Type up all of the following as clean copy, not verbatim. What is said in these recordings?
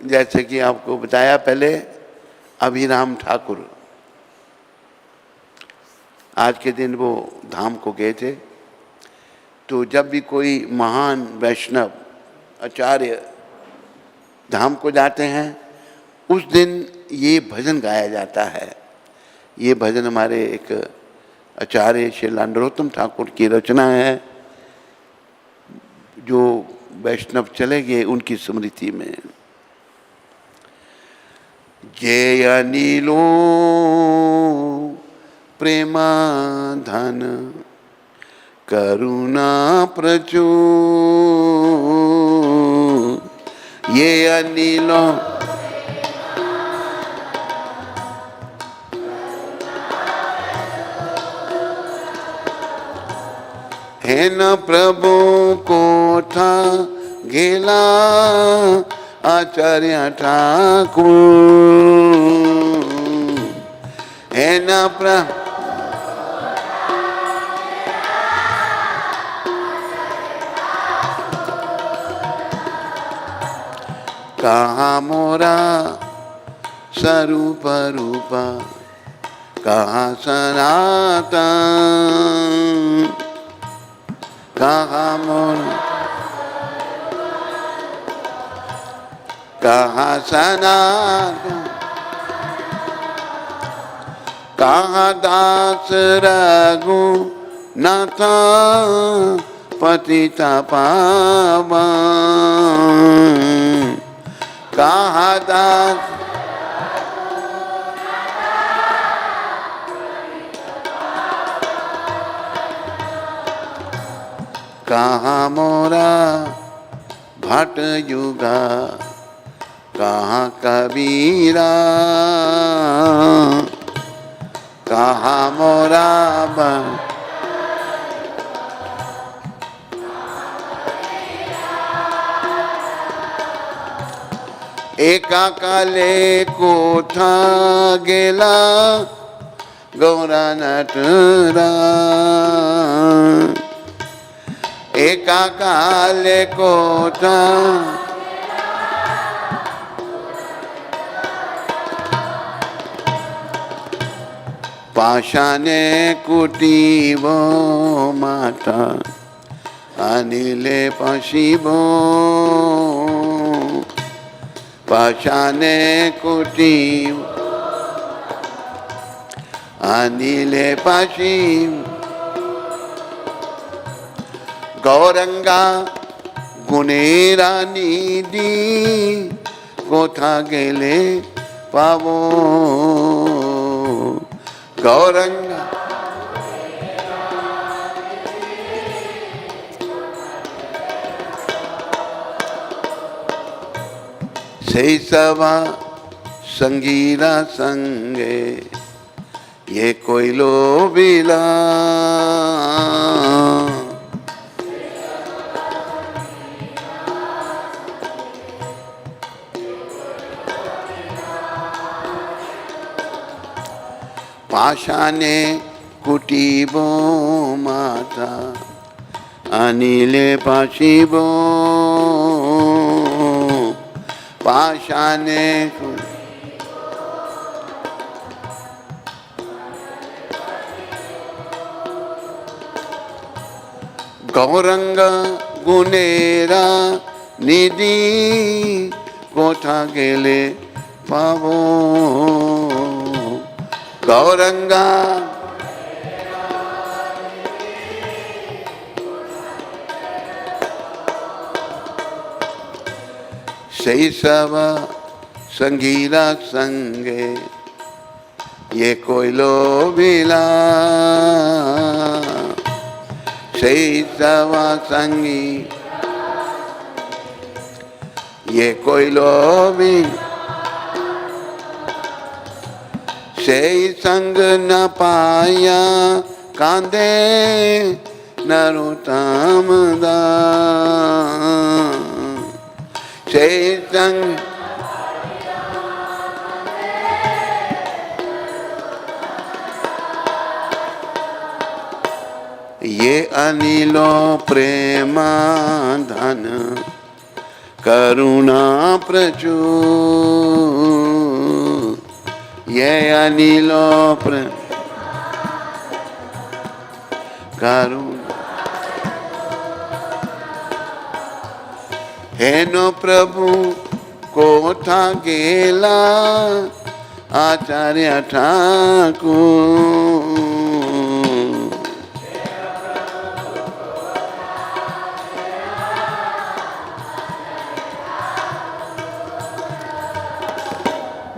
जैसे कि आपको बताया पहले, अभिराम ठाकुर आज के दिन वो धाम को गए थे। तो जब भी कोई महान वैष्णव आचार्य धाम को जाते हैं, उस दिन ये भजन गाया जाता है। ये भजन हमारे एक आचार्य श्री नरोत्तम ठाकुर की रचना है, जो वैष्णव चले गए उनकी स्मृति में। जय अनिलो प्रेमा धन करुणा प्रचुर, ये अनिलो हे न प्रभु कोठा गेला आचार्य ठाकुर, हे न प्रभु कहाँ मोरा स्वरूप रूपा, कहाँ सनातन, कहाँ मोरा कहाँ सनातन, कहाँ दास रघु नाथा पतिता पावन, कहाँ दास कहाँ मोरा भट युगा, कहाँ कबीरा, कहाँ मोरा एका काले कोठा गेला गौरा नटरा, एका काले कोठा पाषाणे कुटीवो माता अनिले पशिवो, पाषाणे कुटीव अनिले पशिव, गौरंगा गुनेरा निधि कोथा गेले पावो, गौरंगा सही सवा संगीरा संगे, ये कोई लोबिला, पाषाणे कुटीबो माता अनिले पाशिबो, पाषाणे गौरंग गुनेरा निधि कोठा गेले पावो, गौरंगा सही सब संगीरा संगे, ये कोई लोभिला, सही सब संगी ये कोई लोभी, सही संग न पाया कांदे नरोत्तम दास, सही संग ये अनिलो प्रेमा धन करुणा प्रचुर ये अनिलो करुणा है नो प्रभु को था गेला आचार्य ठाकुर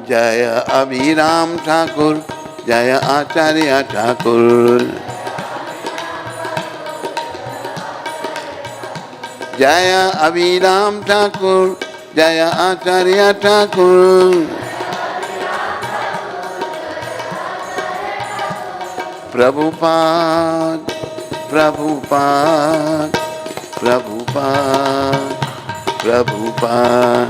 जय अभिराम ठाकुर जय आचार्य ठाकुर जय अभिराम ठाकुर जय आचार्य ठाकुर प्रभुपाद प्रभुपाद प्रभुपाद प्रभुपाद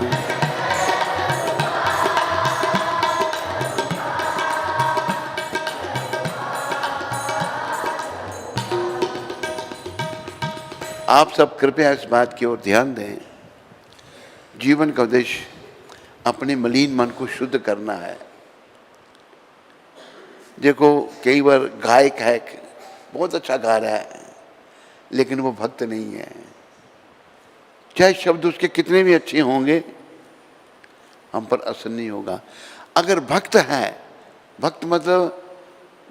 आप सब कृपया इस बात की ओर ध्यान दें, जीवन का उद्देश्य अपने मलिन मन को शुद्ध करना है। देखो कई बार गायक है, बहुत अच्छा गा रहा है, लेकिन वो भक्त नहीं है। चाहे शब्द उसके कितने भी अच्छे होंगे, हम पर असर नहीं होगा। अगर भक्त है, भक्त मतलब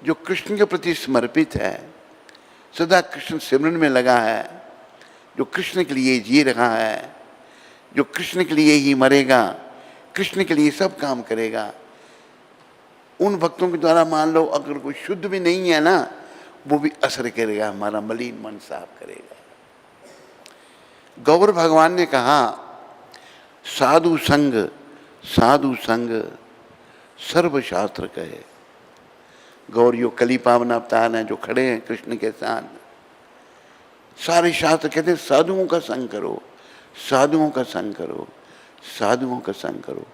जो कृष्ण के प्रति समर्पित है, सदा कृष्ण सिमरन में लगा है, जो कृष्ण के लिए जी रहा है, जो कृष्ण के लिए ही मरेगा, कृष्ण के लिए सब काम करेगा, उन भक्तों के द्वारा मान लो अगर कोई शुद्ध भी नहीं है ना, वो भी असर करेगा, हमारा मलिन मन साफ करेगा। गौर भगवान ने कहा साधु संग सर्वशास्त्र कहे। गौर यो कली पावन अवतार हैं जो खड़े हैं कृष्ण के साथ, सारे शास्त्र कहते हैं साधुओं का संग करो, साधुओं का संग करो, साधुओं का संग करो।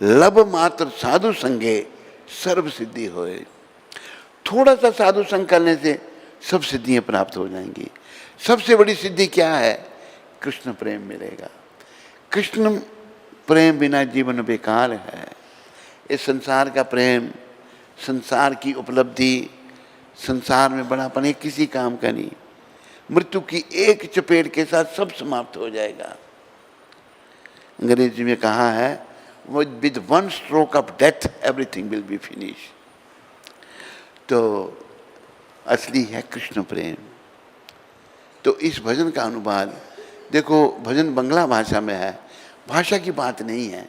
लब मात्र साधु संगे सर्व सिद्धि होए। थोड़ा सा साधु संग करने से सब सिद्धियां प्राप्त हो जाएंगी। सबसे बड़ी सिद्धि क्या है? कृष्ण प्रेम मिलेगा। कृष्ण प्रेम बिना जीवन बेकार है। इस संसार का प्रेम, संसार की उपलब्धि, संसार में बड़ापन ये किसी काम का नहीं। मृत्यु की एक चपेट के साथ सब समाप्त हो जाएगा। अंग्रेजी में कहा है with one stroke of death everything will be finish. तो असली है कृष्ण प्रेम। तो इस भजन का अनुवाद देखो, भजन बंगला भाषा में है, भाषा की बात नहीं है,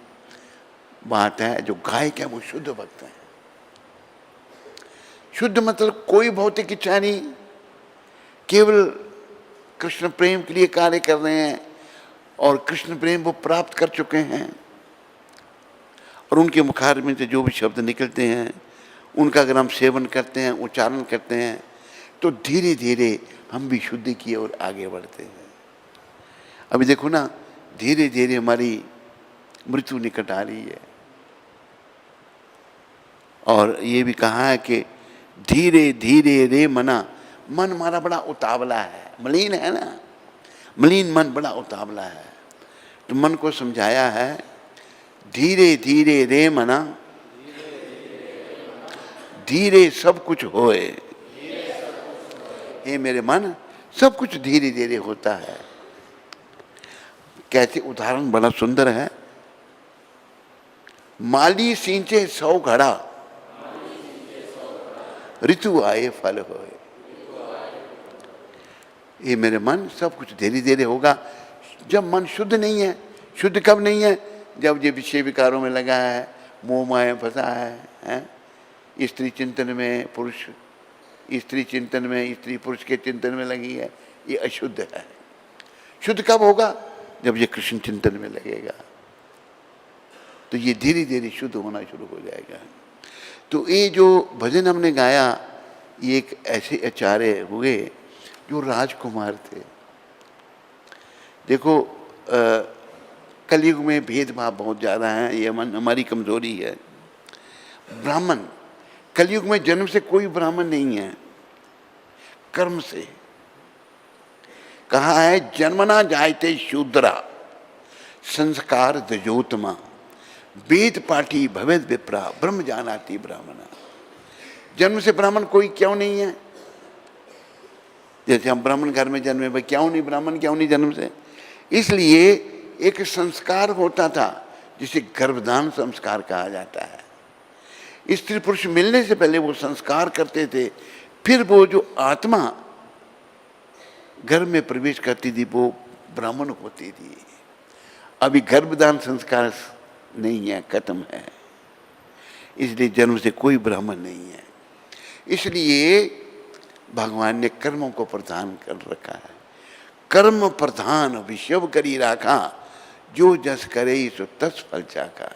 बात है जो गायक है वो शुद्ध भक्त है। शुद्ध मतलब कोई भौतिक इच्छा नहीं, केवल कृष्ण प्रेम के लिए कार्य कर रहे हैं और कृष्ण प्रेम वो प्राप्त कर चुके हैं, और उनके मुखार में से जो भी शब्द निकलते हैं उनका अगर हम सेवन करते हैं, उच्चारण करते हैं, तो धीरे धीरे हम भी शुद्धि की ओर आगे बढ़ते हैं। अभी देखो ना, धीरे धीरे हमारी मृत्यु निकट आ रही है, और ये भी कहा है कि धीरे धीरे रे मना, मन हमारा बड़ा उतावला है, मलिन है ना, मलिन मन बड़ा उतावला है। तो मन को समझाया है धीरे धीरे रे मना, धीरे सब कुछ होए। हे मेरे मन, सब कुछ धीरे धीरे होता है। कैसे उदाहरण बड़ा सुंदर है। माली सींचे 100 घड़ा, ऋतु आए फल होए। ये मेरे मन, सब कुछ धीरे धीरे होगा। जब मन शुद्ध नहीं है, शुद्ध कब नहीं है? जब ये विषय विकारों में लगा है, मोह माया फंसा है, स्त्री चिंतन में, पुरुष स्त्री चिंतन में, स्त्री पुरुष के चिंतन में लगी है, ये अशुद्ध है। शुद्ध कब होगा? जब ये कृष्ण चिंतन में लगेगा, तो ये धीरे धीरे शुद्ध होना शुरू हो जाएगा। तो ये जो भजन हमने गाया, ये एक ऐसे आचार्य हुए जो राजकुमार थे। देखो कलयुग में भेदभाव बहुत ज़्यादा है, ये हमारी कमजोरी है। ब्राह्मण, कलयुग में जन्म से कोई ब्राह्मण नहीं है, कर्म से। कहा है जन्मना जायते शूद्रा, संस्कार दजोतमा वेद पाठी भवेद विप्रा ब्रह्म जानाति ब्राह्मणा। जन्म से ब्राह्मण कोई क्यों नहीं है? जैसे हम ब्राह्मण घर में जन्मे, भाई क्यों नहीं ब्राह्मण, क्यों नहीं जन्म से? इसलिए एक संस्कार होता था जिसे गर्भधान संस्कार कहा जाता है। स्त्री पुरुष मिलने से पहले वो संस्कार करते थे, फिर वो जो आत्मा गर्भ में प्रवेश करती थी वो ब्राह्मण होती थी। अभी गर्भधान संस्कार नहीं है, खत्म है, इसलिए जन्म से कोई ब्राह्मण नहीं है। इसलिए भगवान ने कर्मों को प्रधान कर रखा है। कर्म प्रधान विषव करी राखा, जो जस करे सो तस फल चाखा।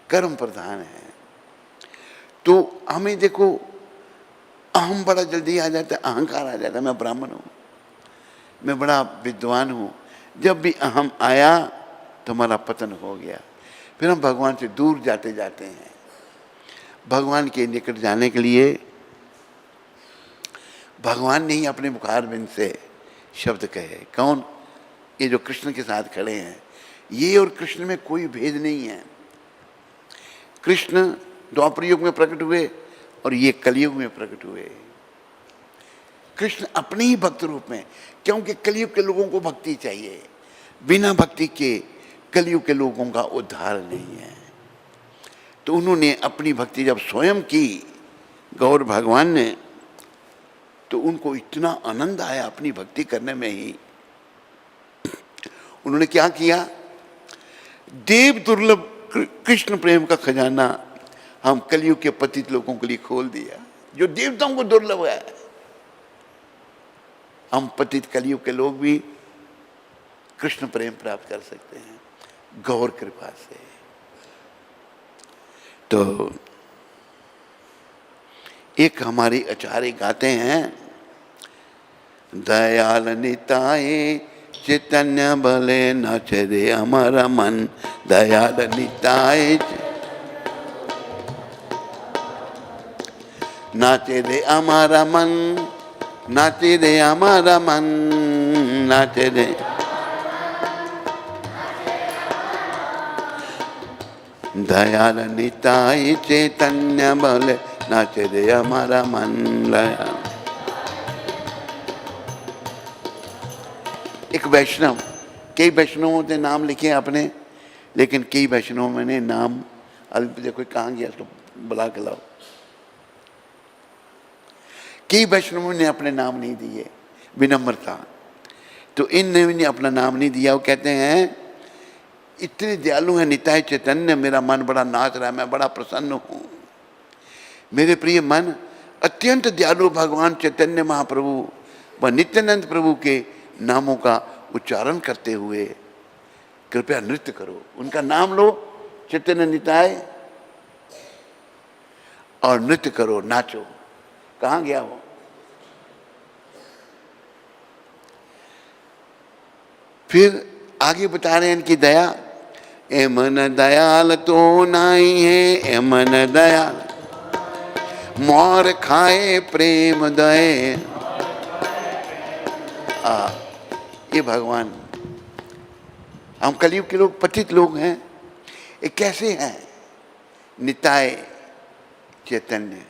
कर्म प्रधान है। तो हमें देखो अहम बड़ा जल्दी आ जाता है, अहंकार आ जाता है, मैं ब्राह्मण हूँ, मैं बड़ा विद्वान हूँ। जब भी अहम आया तो हमारा पतन हो गया, फिर हम भगवान से दूर जाते जाते हैं। भगवान के निकट जाने के लिए भगवान ने ही अपने मुखारबिंद से शब्द कहे। कौन? ये जो कृष्ण के साथ खड़े हैं, ये और कृष्ण में कोई भेद नहीं है। कृष्ण द्वापर युग में प्रकट हुए और ये कलयुग में प्रकट हुए। कृष्ण अपने ही भक्त रूप में, क्योंकि कलयुग के लोगों को भक्ति चाहिए, बिना भक्ति के कलयुग के लोगों का उद्धार नहीं है। तो उन्होंने अपनी भक्ति जब स्वयं की, गौर भगवान ने, तो उनको इतना आनंद आया अपनी भक्ति करने में ही। उन्होंने क्या किया? देव दुर्लभ कृष्ण प्रेम का खजाना हम कलयुग के पतित लोगों के लिए खोल दिया। जो देवताओं को दुर्लभ है, हम पतित कलयुग के लोग भी कृष्ण प्रेम प्राप्त कर सकते हैं गौर कृपा से। तो एक हमारे आचार्य गाते हैं, दयाल निताय चैतन्य बले नाचे रे हमारा मन, दयाल निताय नाचे रे हमारा मन, नाचे रे हमारा मन, नाचे रे। दयाल निताय चैतन्य बल नाचे रे हमारा मन। एक वैष्णव, कई वैष्णवों ने नाम लिखे अपने, लेकिन कई वैष्णवों ने नाम, अभी देखो कहाँ गया, तो बुला के लाओ। कई वैष्णवों ने अपने नाम नहीं दिए, विनम्रता। तो इनने अपना नाम नहीं दिया। वो कहते हैं इतने दयालु है निताय चैतन्य, मेरा मन बड़ा नाच रहा है, मैं बड़ा प्रसन्न हूँ। मेरे प्रिय मन अत्यंत दयालु भगवान चैतन्य महाप्रभु व नित्यानंद प्रभु के नामों का उच्चारण करते हुए कृपया नृत्य करो। उनका नाम लो, चैतन्य निताय, और नृत्य करो, नाचो। कहाँ गया वो? फिर आगे बता रहे हैं इनकी दया। ए मन दयाल तो नाई है, ए मन दयाल मोर खाए प्रेम दये। ये भगवान, हम कलयुग के लोग पतित लोग हैं। ये कैसे हैं? निताय चैतन्य,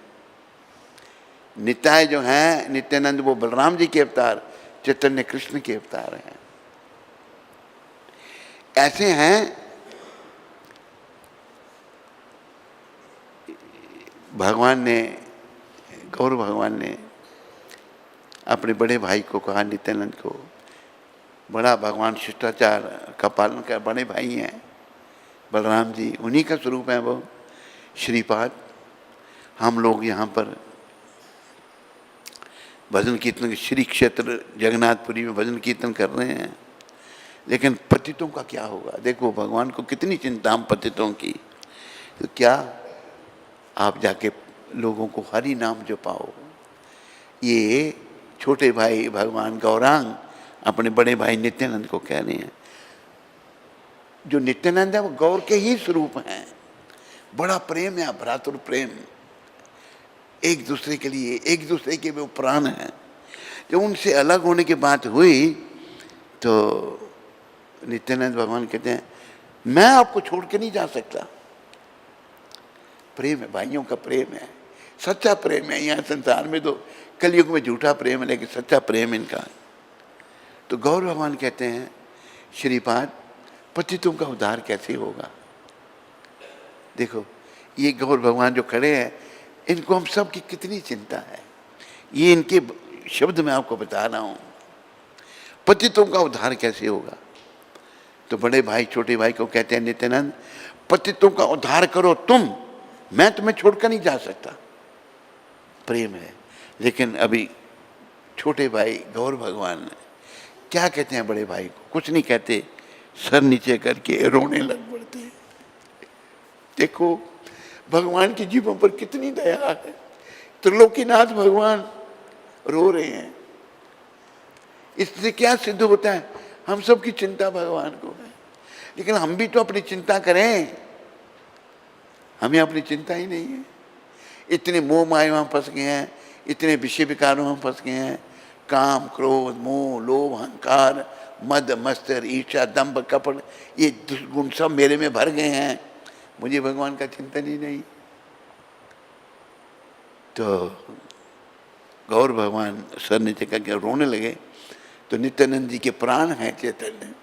निताय जो हैं नित्यानंद, वो बलराम जी के अवतार, चैतन्य कृष्ण के अवतार हैं। ऐसे हैं भगवान ने, गौर भगवान ने अपने बड़े भाई को कहा, नित्यानंद को, बड़ा भगवान शिष्टाचार का पालन कर, बड़े भाई हैं बलराम जी, उन्हीं का स्वरूप है वो श्रीपाद। हम लोग यहाँ पर भजन कीर्तन, श्री क्षेत्र जगन्नाथपुरी में भजन कीर्तन कर रहे हैं, लेकिन पतितों का क्या होगा? देखो भगवान को कितनी चिंता हम पतितों की। तो क्या आप जाके लोगों को हरि नाम जो पाओ। ये छोटे भाई भगवान गौरांग अपने बड़े भाई नित्यानंद को कह रहे हैं। जो नित्यानंद है वो गौर के ही स्वरूप हैं। बड़ा प्रेम है, भ्रातृ प्रेम, एक दूसरे के लिए, एक दूसरे के वो प्राण हैं। जब उनसे अलग होने की बात हुई तो नित्यानंद भगवान कहते हैं मैं आपको छोड़ के नहीं जा सकता। प्रेम है, भाइयों का प्रेम है, सच्चा प्रेम है। यहाँ संसार में तो कलयुग में झूठा प्रेम है, लेकिन सच्चा प्रेम इनका। तो गौर भगवान कहते हैं श्रीपाद पतितों का उद्धार कैसे होगा। देखो ये गौर भगवान जो खड़े हैं, इनको हम सब की कितनी चिंता है, ये इनके शब्द में आपको बता रहा हूं। पतितों का उद्धार कैसे होगा। तो बड़े भाई छोटे भाई को कहते हैं नित्यानंद पतितों का उद्धार करो तुम, मैं तुम्हें छोड़कर नहीं जा सकता। प्रेम है। लेकिन अभी छोटे भाई गौर भगवान क्या कहते हैं बड़े भाई को, कुछ नहीं कहते, सर नीचे करके रोने लग पड़ते। देखो भगवान की जीवों पर कितनी दया है। त्रिलोकीनाथ भगवान रो रहे हैं। इससे क्या सिद्ध होता है, हम सब की चिंता भगवान को है। लेकिन हम भी तो अपनी चिंता करें, हमें अपनी चिंता ही नहीं है। इतने मोह माया में फंस गए हैं, इतने विषय विकारों में फंस गए हैं। काम क्रोध मोह लोभ अहंकार मद मत्सर ईर्ष्या दंभ कपट, ये दुर्गुण सब मेरे में भर गए हैं, मुझे भगवान का चिंतन ही नहीं। तो गौर भगवान सर नीचे करके रोने लगे। तो नित्यानंद जी के प्राण हैं चैतन्य,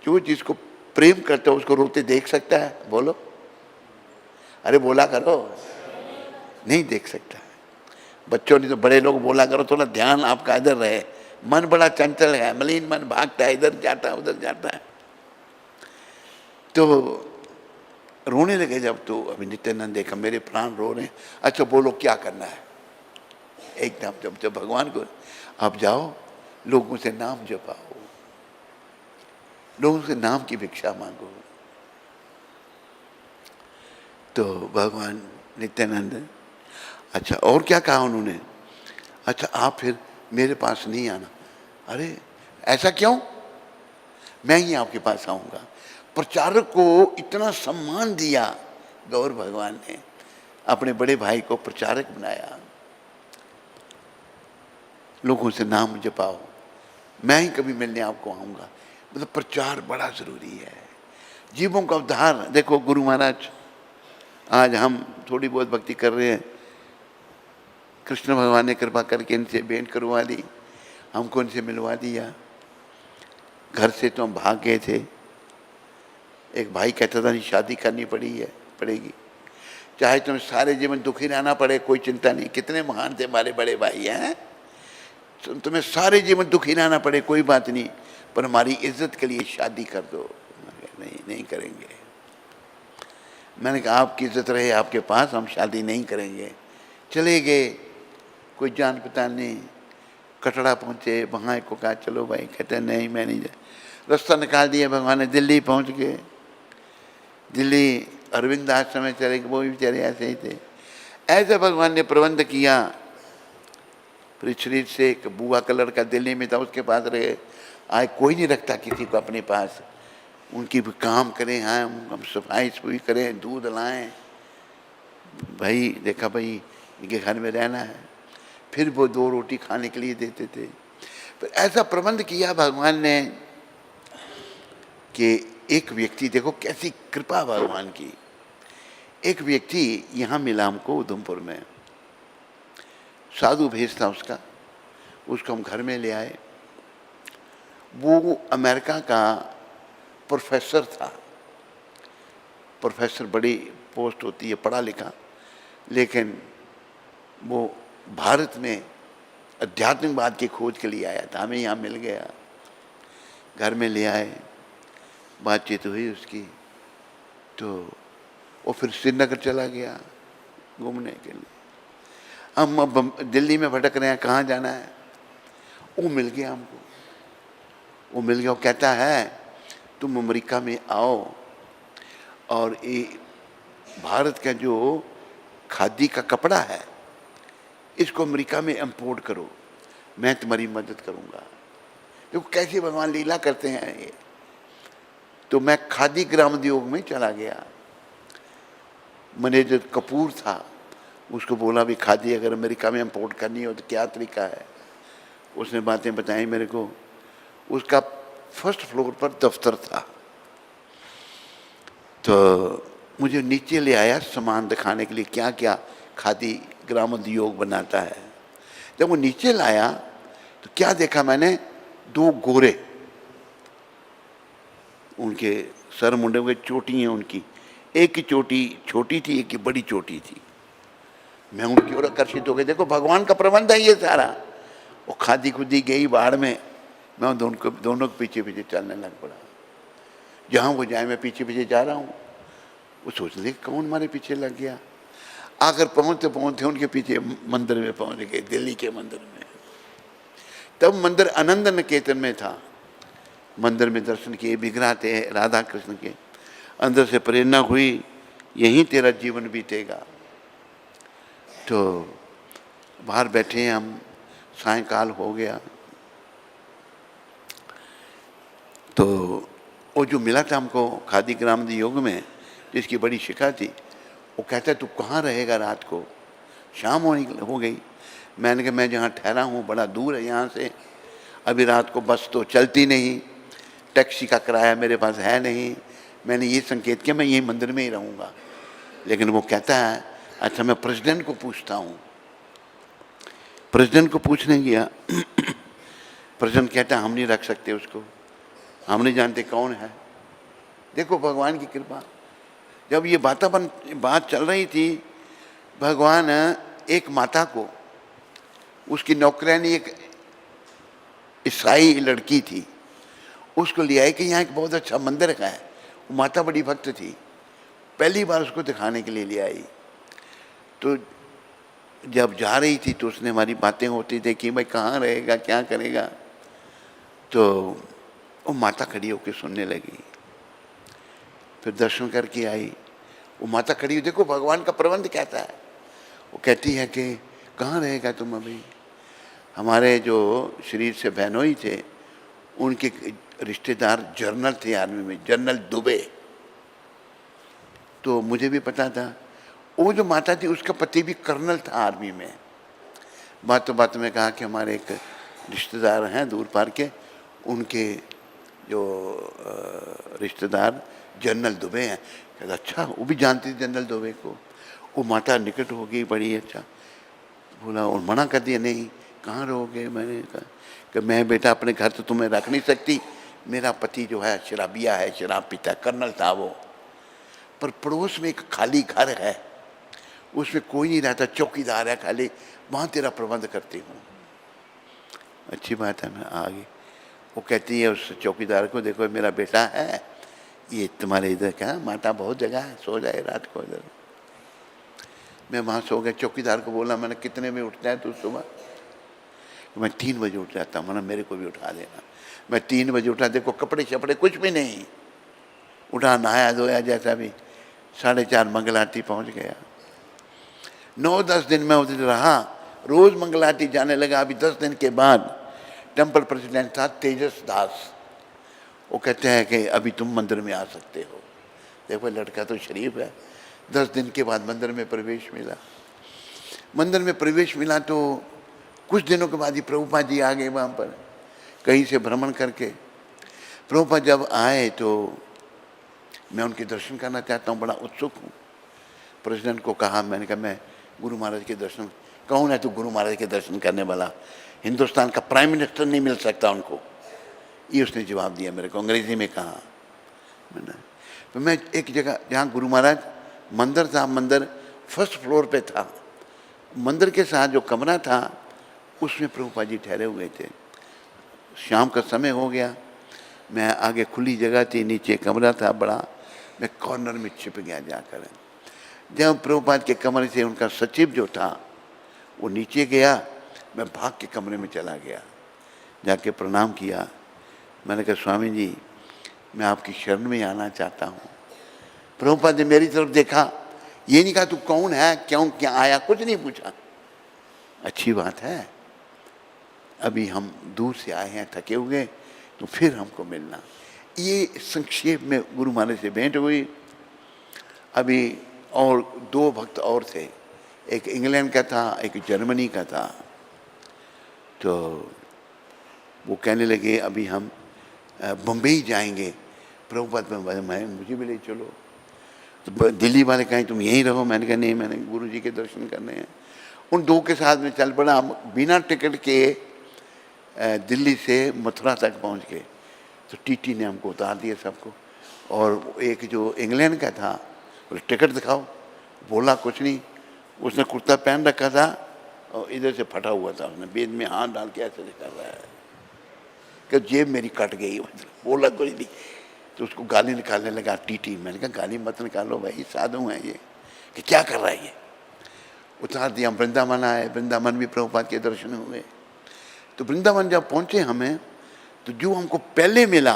जो जिसको प्रेम करता है उसको रोते देख सकता है, बोलो अरे बोला करो, नहीं देख सकता है। बच्चों ने तो बड़े लोग बोला करो, थोड़ा ध्यान आपका इधर रहे, मन बड़ा चंचल है, मलिन मन भागता है, इधर जाता है उधर जाता है। तो रोने लगे जब, तो अभी नित्यानंद देखा मेरे प्राण रो रहे हैं। अच्छा बोलो क्या करना है। एकदम जब भगवान को आप जाओ लोगों से नाम जपाओ, लोगों से नाम की भिक्षा मांगो। तो भगवान नित्यानंद अच्छा और क्या कहा उन्होंने, अच्छा आप फिर मेरे पास नहीं आना। अरे ऐसा क्यों, मैं ही आपके पास आऊंगा। प्रचारक को इतना सम्मान दिया गौर भगवान ने, अपने बड़े भाई को प्रचारक बनाया। लोगों से नाम जपाओ, मैं ही कभी मिलने आपको आऊंगा। मतलब प्रचार बड़ा जरूरी है, जीवों का उद्धार। देखो गुरु महाराज आज हम थोड़ी बहुत भक्ति कर रहे हैं, कृष्ण भगवान ने कृपा करके इनसे भेंट करवा दी, हमको इनसे मिलवा दिया। घर से तो हम भाग गए थे। एक भाई कहता था नहीं शादी करनी पड़ेगी, चाहे तुम्हें सारे जीवन दुखी रहना पड़े कोई चिंता नहीं। कितने महान थे हमारे बड़े भाई हैं, तुम्हें सारे जीवन दुखी रहना पड़े कोई बात नहीं, पर हमारी इज्जत के लिए शादी कर दो। नहीं करेंगे। मैंने कहा आपकी इज्जत रहे आपके पास, हम शादी नहीं करेंगे। चले गए, कोई जान पहचान नहीं। कटरा पहुँचे, वहाँ को कहा चलो भाई, कहते नहीं मैं नहीं जा। रास्ता निकाल दिया भगवान ने, दिल्ली पहुँच गए। दिल्ली अरविंद आश्रम में चले गए, वो भी बेचारे ऐसे ही थे। ऐसे भगवान ने प्रबंध किया। फिर शरीर से एक बुआ कलर का दिल्ली में था, उसके पास रहे। आए कोई नहीं रखता किसी को अपने पास, उनकी भी काम करें, हाँ हम सफाई सफाई करें, दूध लाएं। भाई देखा भाई इनके घर में रहना है, फिर वो 2 रोटी खाने के लिए देते थे। फिर ऐसा प्रबंध किया भगवान ने कि एक व्यक्ति, देखो कैसी कृपा भगवान की, एक व्यक्ति यहाँ मिला हमको उधमपुर में, साधु भेष था उसको हम घर में ले आए। वो अमेरिका का प्रोफेसर था। प्रोफेसर बड़ी पोस्ट होती है, पढ़ा लिखा, लेकिन वो भारत में आध्यात्मिकवाद की खोज के लिए आया था। हमें यहाँ मिल गया, घर में ले आए, बातचीत हुई उसकी। तो वो फिर श्रीनगर चला गया घूमने के लिए। हम अब दिल्ली में भटक रहे हैं, कहाँ जाना है। वो मिल गया हमको, वो मिल गया। वो कहता है तुम अमेरिका में आओ और ये भारत का जो खादी का कपड़ा है इसको अमेरिका में इंपोर्ट करो, मैं तुम्हारी मदद करूँगा। देखो कैसे भगवान लीला करते हैं ये। तो मैं खादी ग्रामोद्योग में चला गया। मैनेजर कपूर था, उसको बोला भी खादी अगर अमेरिका में इंपोर्ट करनी हो तो क्या तरीका है। उसने बातें बताई मेरे को। उसका फर्स्ट फ्लोर पर दफ्तर था। तो मुझे नीचे ले आया सामान दिखाने के लिए, क्या क्या खादी ग्रामोद्योग बनाता है। जब वो नीचे लाया तो क्या देखा मैंने, दो गोरे, उनके सर मुंडे के चोटी हैं उनकी, एक की चोटी छोटी थी, एक की बड़ी चोटी थी। मैं उनकी ओर आकर्षित हो गया, देखो भगवान का प्रबंध है ये सारा। वो खादी खुदी गई बाहर में, मैं दोनों के पीछे पीछे चलने लग पड़ा। जहाँ वो जाए मैं पीछे पीछे जा रहा हूँ। वो सोच ले कौन हमारे पीछे लग गया। आकर पहुँचते पहुँचते उनके पीछे मंदिर में पहुँच गए, दिल्ली के मंदिर में। तब मंदिर आनंद निकेतन में था। मंदिर में दर्शन किए, विग्रह थे राधा कृष्ण के। अंदर से प्रेरणा हुई, यहीं तेरा जीवन बीतेगा। तो बाहर बैठे हैं हम, सायंकाल हो गया। तो वो जो मिला था हमको खादी ग्रामोद्योग में, जिसकी बड़ी शिखा थी, वो कहता है तू कहाँ रहेगा रात को, शाम हो गई। मैंने कहा मैं जहाँ ठहरा हूँ बड़ा दूर है यहाँ से, अभी रात को बस तो चलती नहीं, टैक्सी का किराया मेरे पास है नहीं। मैंने ये संकेत किया मैं यही मंदिर में ही रहूँगा। लेकिन वो कहता है अच्छा मैं प्रेसिडेंट को पूछता हूँ। प्रेसिडेंट को पूछने गया, प्रेसिडेंट कहता है हम नहीं रख सकते उसको, हम नहीं जानते कौन है। देखो भगवान की कृपा। जब ये बात चल रही थी, भगवान एक माता को, उसकी नौकरानी एक ईसाई लड़की थी, उसको ले आए कि यहाँ एक बहुत अच्छा मंदिर है। वो माता बड़ी भक्त थी, पहली बार उसको दिखाने के लिए ले आई। तो जब जा रही थी तो उसने हमारी बातें होती थी कि भाई कहाँ रहेगा क्या करेगा। तो वो माता खड़ी होकर सुनने लगी, फिर दर्शन करके आई। वो माता खड़ी हुई, देखो भगवान का प्रबंध कहता है। वो कहती है कि कहाँ रहेगा तुम अभी। हमारे जो शरीर से बहनोई थे, उनके रिश्तेदार जनरल थे आर्मी में, जनरल दुबे। तो मुझे भी पता था। वो जो माता थी उसका पति भी कर्नल था आर्मी में। बातों में कहा कि हमारे एक रिश्तेदार हैं दूर पार के, उनके जो रिश्तेदार जनरल दुबे हैं। कहता अच्छा, वो भी जानती थी जनरल दुबे को। वो माता निकट हो गई बड़ी। अच्छा बोला, और मना कर दिया नहीं कहाँ रहोगे। मैंने कहा कि मैं बेटा अपने घर तो तुम्हें रख नहीं सकती, मेरा पति जो है शराबिया है, शराब पीता है, कर्नल था वो। पर पड़ोस में एक खाली घर है, उसमें कोई नहीं रहता, चौकीदार है खाली, वहाँ तेरा प्रबंध करती हूँ। अच्छी बात है, मैं आ गई। वो कहती है उस चौकीदार को, देखो मेरा बेटा है, ये तुम्हारे इधर क्या माता बहुत जगह है, सो जाए रात को इधर। मैं वहाँ सो गया। चौकीदार को बोला मैंने कितने में उठता है तू सुबह। मैं 3 बजे उठ जाता हूँ, मेरे को भी उठा देना। मैं 3 बजे उठा, देखो कपड़े शपड़े कुछ भी नहीं, उठा नहाया धोया जैसा भी, 4:30 मंगल आरती पहुँच गया। 9-10 दिन में उधर रहा, रोज मंगल आरती जाने लगा। अभी 10 दिन के बाद टेम्पल प्रेसिडेंट था तेजस दास, वो कहते हैं कि अभी तुम मंदिर में आ सकते हो। देखो लड़का तो शरीफ है। 10 दिन के बाद मंदिर में प्रवेश मिला। मंदिर में प्रवेश मिला तो कुछ दिनों के बाद ही प्रभुपाद जी आ गए वहाँ पर, कहीं से भ्रमण करके। प्रभुपाद जब आए तो मैं उनके दर्शन करना चाहता हूँ, बड़ा उत्सुक हूँ। प्रेसिडेंट को कहा, मैंने कहा मैं गुरु महाराज के दर्शन। कौन है तू गुरु महाराज के दर्शन करने वाला? हिंदुस्तान का प्राइम मिनिस्टर नहीं मिल सकता उनको, ये उसने जवाब दिया मेरे को, अंग्रेजी में कहा मैंने। तो मैं एक जगह जहाँ गुरु महाराज मंदिर था, मंदिर फर्स्ट फ्लोर पे था, मंदिर के साथ जो कमरा था उसमें प्रभुपाद जी ठहरे हुए थे। शाम का समय हो गया, मैं आगे खुली जगह थी, नीचे कमरा था बड़ा, मैं कॉर्नर में छिप गया जाकर। जब प्रभुपाद के कमरे से उनका सचिव जो था वो नीचे गया, मैं भाग के कमरे में चला गया, जाके प्रणाम किया। मैंने कहा स्वामी जी मैं आपकी शरण में आना चाहता हूँ। प्रभुपाद ने मेरी तरफ देखा, ये नहीं कहा तू कौन है, क्यों क्या आया, कुछ नहीं पूछा। अच्छी बात है, अभी हम दूर से आए हैं, थके हुए, तो फिर हमको मिलना। ये संक्षेप में गुरु महाराज से भेंट हुई। अभी और 2 भक्त और थे, एक इंग्लैंड का था, एक जर्मनी का था। तो वो कहने लगे अभी हम बम्बई जाएंगे, प्रभुपाद मैं मुझे भी ले चलो। तो दिल्ली वाले कहें तुम यहीं रहो, मैंने कहा नहीं, मैंने गुरु जी के दर्शन करने हैं। उन दो के साथ में चल पड़ा। हम बिना टिकट के दिल्ली से मथुरा तक पहुंच गए। तो टीटी ने हमको उतार दिया सबको, और एक जो इंग्लैंड का था बोले टिकट दिखाओ, बोला कुछ नहीं। उसने कुर्ता पहन रखा था और इधर से फटा हुआ था, उसने बेद में हाथ डाल के ऐसे कर रहा है कि जेब मेरी कट गई, मतलब बोला कुछ नहीं। तो उसको गाली निकालने लगा टीटी। मैंने कहा गाली मत निकालो भाई, साधु हैं ये, कि क्या कर रहा है ये। उतार दिया। वृंदावन आए, वृंदावन भी प्रभुपाद के दर्शन हुए। तो वृंदावन जब पहुंचे हमें, तो जो हमको पहले मिला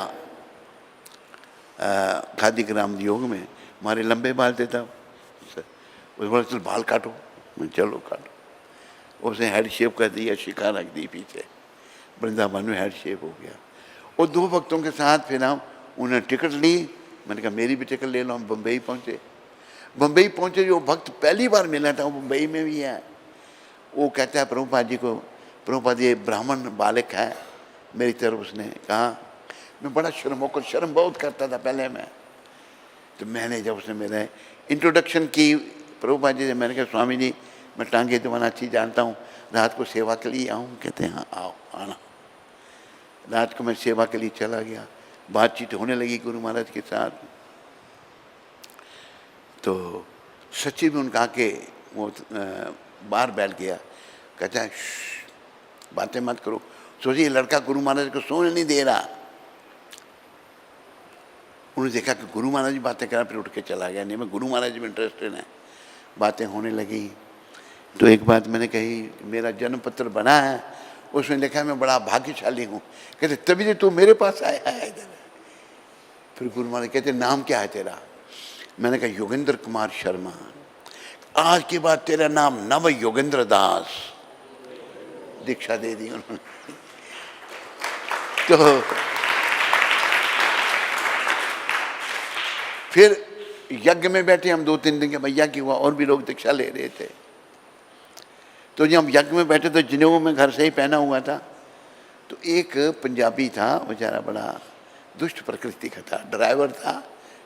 खादी ग्राम योग में, हमारे लंबे बाल थे तब, उस बोला चल बाल काटो, मैं चलो काटो। उसने हेड शेप कर दिया, शिखा रख दी पीछे, वृंदावन में हेड शेप हो गया। और दो भक्तों के साथ फिर हम उन्होंने टिकट ली। मैंने कहा मेरी भी टिकट ले लो। हम बम्बई पहुँचे। बम्बई पहुँचे, जो भक्त पहली बार मिला था वो बम्बई में भी है। वो कहता है प्रभुपाद जी को, प्रभुपाद ये ब्राह्मण बालक है मेरी तरफ। उसने कहा, मैं बड़ा शर्म बहुत करता था पहले मैं। तो मैंने जब उसने मेरे इंट्रोडक्शन की प्रभुपाद जी से, मैंने कहा स्वामी जी मैं टांगे दबाना अच्छी जानता हूँ, रात को सेवा के लिए आऊँ? कहते हैं हाँ आओ, आना। रात को मैं सेवा के लिए चला गया। बातचीत होने लगी गुरु महाराज के साथ। तो सचिव उनका के वो बाहर बैठ गया, कहता है बातें मत करो। सोचिए लड़का गुरु महाराज को सोने नहीं दे रहा। उन्होंने देखा कि गुरु महाराज बातें कर रहा, फिर उठ के चला गया। नहीं, मैं गुरु महाराज में इंटरेस्टेड है। बातें होने लगी। तो एक बात मैंने कही, मेरा जन्म पत्र बना है, उसमें लिखा है मैं बड़ा भाग्यशाली हूँ। कहते तभी तो तू मेरे पास आया है इधर। फिर गुरु महाराज कहते नाम क्या है तेरा? मैंने कहा योगेंद्र कुमार शर्मा। आज के बाद तेरा नाम नव योगेंद्र दास। दीक्षा दे दी उन्होंने। तो फिर यज्ञ में बैठे हम 2-3 दिन के, भैया की हुआ, और भी लोग दीक्षा ले रहे थे। तो जब हम यज्ञ में बैठे तो जनेऊ में घर से ही पहना हुआ था। तो एक पंजाबी था, बेचारा बड़ा दुष्ट प्रकृति का था, ड्राइवर था,